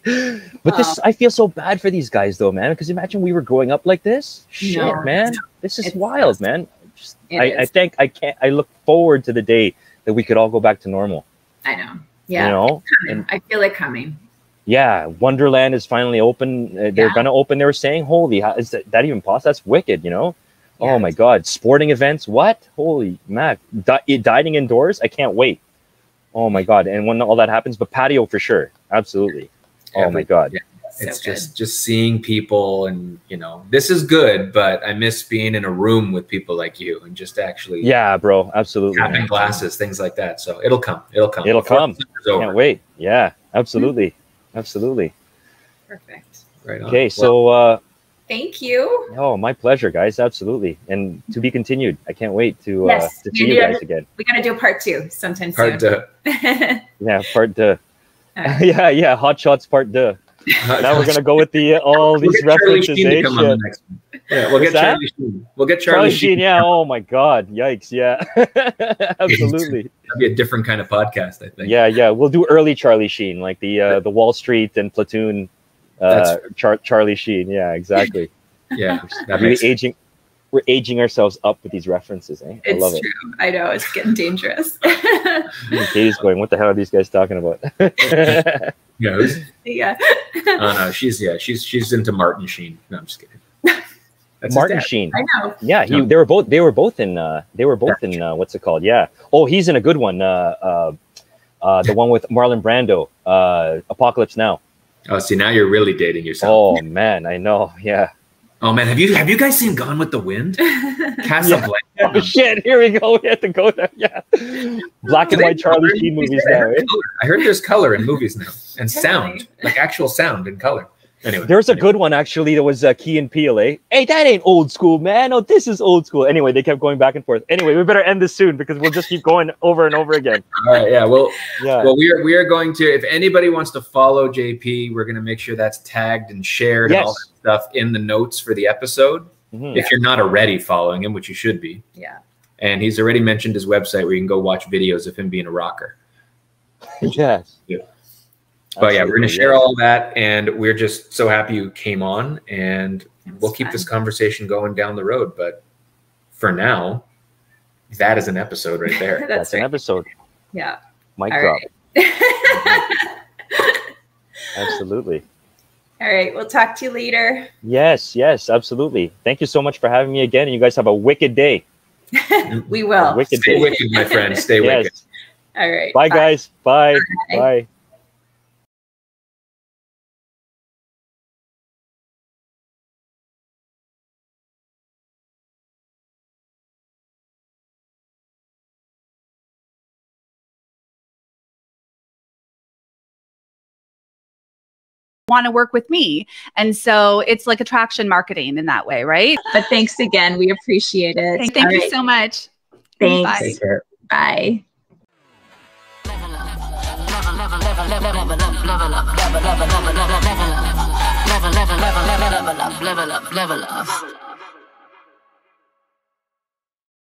But I feel so bad for these guys though, man, because imagine we were growing up like this. Shit, man. This is wild, man. I look forward to the day that we could all go back to normal. I know. Yeah. You know? And I feel it coming. Yeah. Wonderland is finally open. They're going to open. They were saying, holy, how, is that even possible? That's wicked, you know? Yeah. Oh my God. Sporting events. What? Holy Mac. Dining indoors. I can't wait. Oh my God. And when all that happens, but patio for sure. Absolutely. Oh my God. Yeah. It's just seeing people, and this is good, but I miss being in a room with people like you and just actually bro, absolutely, tapping glasses, things like that. So it'll come. Can't wait. Yeah, absolutely. Perfect. Right on. Okay, so thank you. Oh, my pleasure, guys. Absolutely. And to be continued. I can't wait to see you guys again. We got to do part 2 sometime soon. Part 2. Yeah, part 2. Yeah, Hot Shots part 2. Now we're gonna go with all these references. We'll get Charlie Sheen. We'll get Charlie Sheen. Yeah. Oh my God. Yikes. Yeah. Absolutely. That'd be a different kind of podcast, I think. Yeah. We'll do early Charlie Sheen, like the Wall Street and Platoon. Charlie Sheen. Yeah. Exactly. Yeah. We're aging ourselves up with these references. Eh? I love it. True. I know it's getting dangerous. Katie's going, what the hell are these guys talking about? Yeah. Oh no, she's into Martin Sheen. No, I'm just kidding. That's Martin Sheen. I know. Yeah, they were both in what's it called? Yeah. Oh, he's in a good one. The one with Marlon Brando, Apocalypse Now. Oh, see, now you're really dating yourself. Oh man, I know. Yeah. Oh man, have you guys seen Gone with the Wind? Casablanca. Oh shit! Here we go. We have to go there. Yeah. Black and white Charlie Sheen movies now. Eh? I heard there's color in movies now and sound, like actual sound and color. Anyway, there's a good one actually. That was Key and Peele. Eh? Hey, that ain't old school, man. Oh, this is old school. Anyway, they kept going back and forth. Anyway, we better end this soon because we'll just keep going over and over again. All right. Yeah. Well, we are going to. If anybody wants to follow JP, we're going to make sure that's tagged and shared and all that stuff in the notes for the episode. If you're not already following him, which you should be. Yeah. And he's already mentioned his website where you can go watch videos of him being a rocker. Yes. Yeah. But yeah, we're going to share all that, and we're just so happy you came on, and we'll keep this conversation going down the road. But for now, that is an episode right there. That's an episode. Yeah. Mic drop. Right. Absolutely. All right. We'll talk to you later. Yes, absolutely. Thank you so much for having me again, and you guys have a wicked day. We will. Stay wicked, my friend. Stay wicked. All right. Bye, guys. Bye. Bye. Want to work with me. And so it's like attraction marketing in that way, right? But thanks again. We appreciate it. Thank you so much. Thanks. Bye. Take care. Bye. Level up.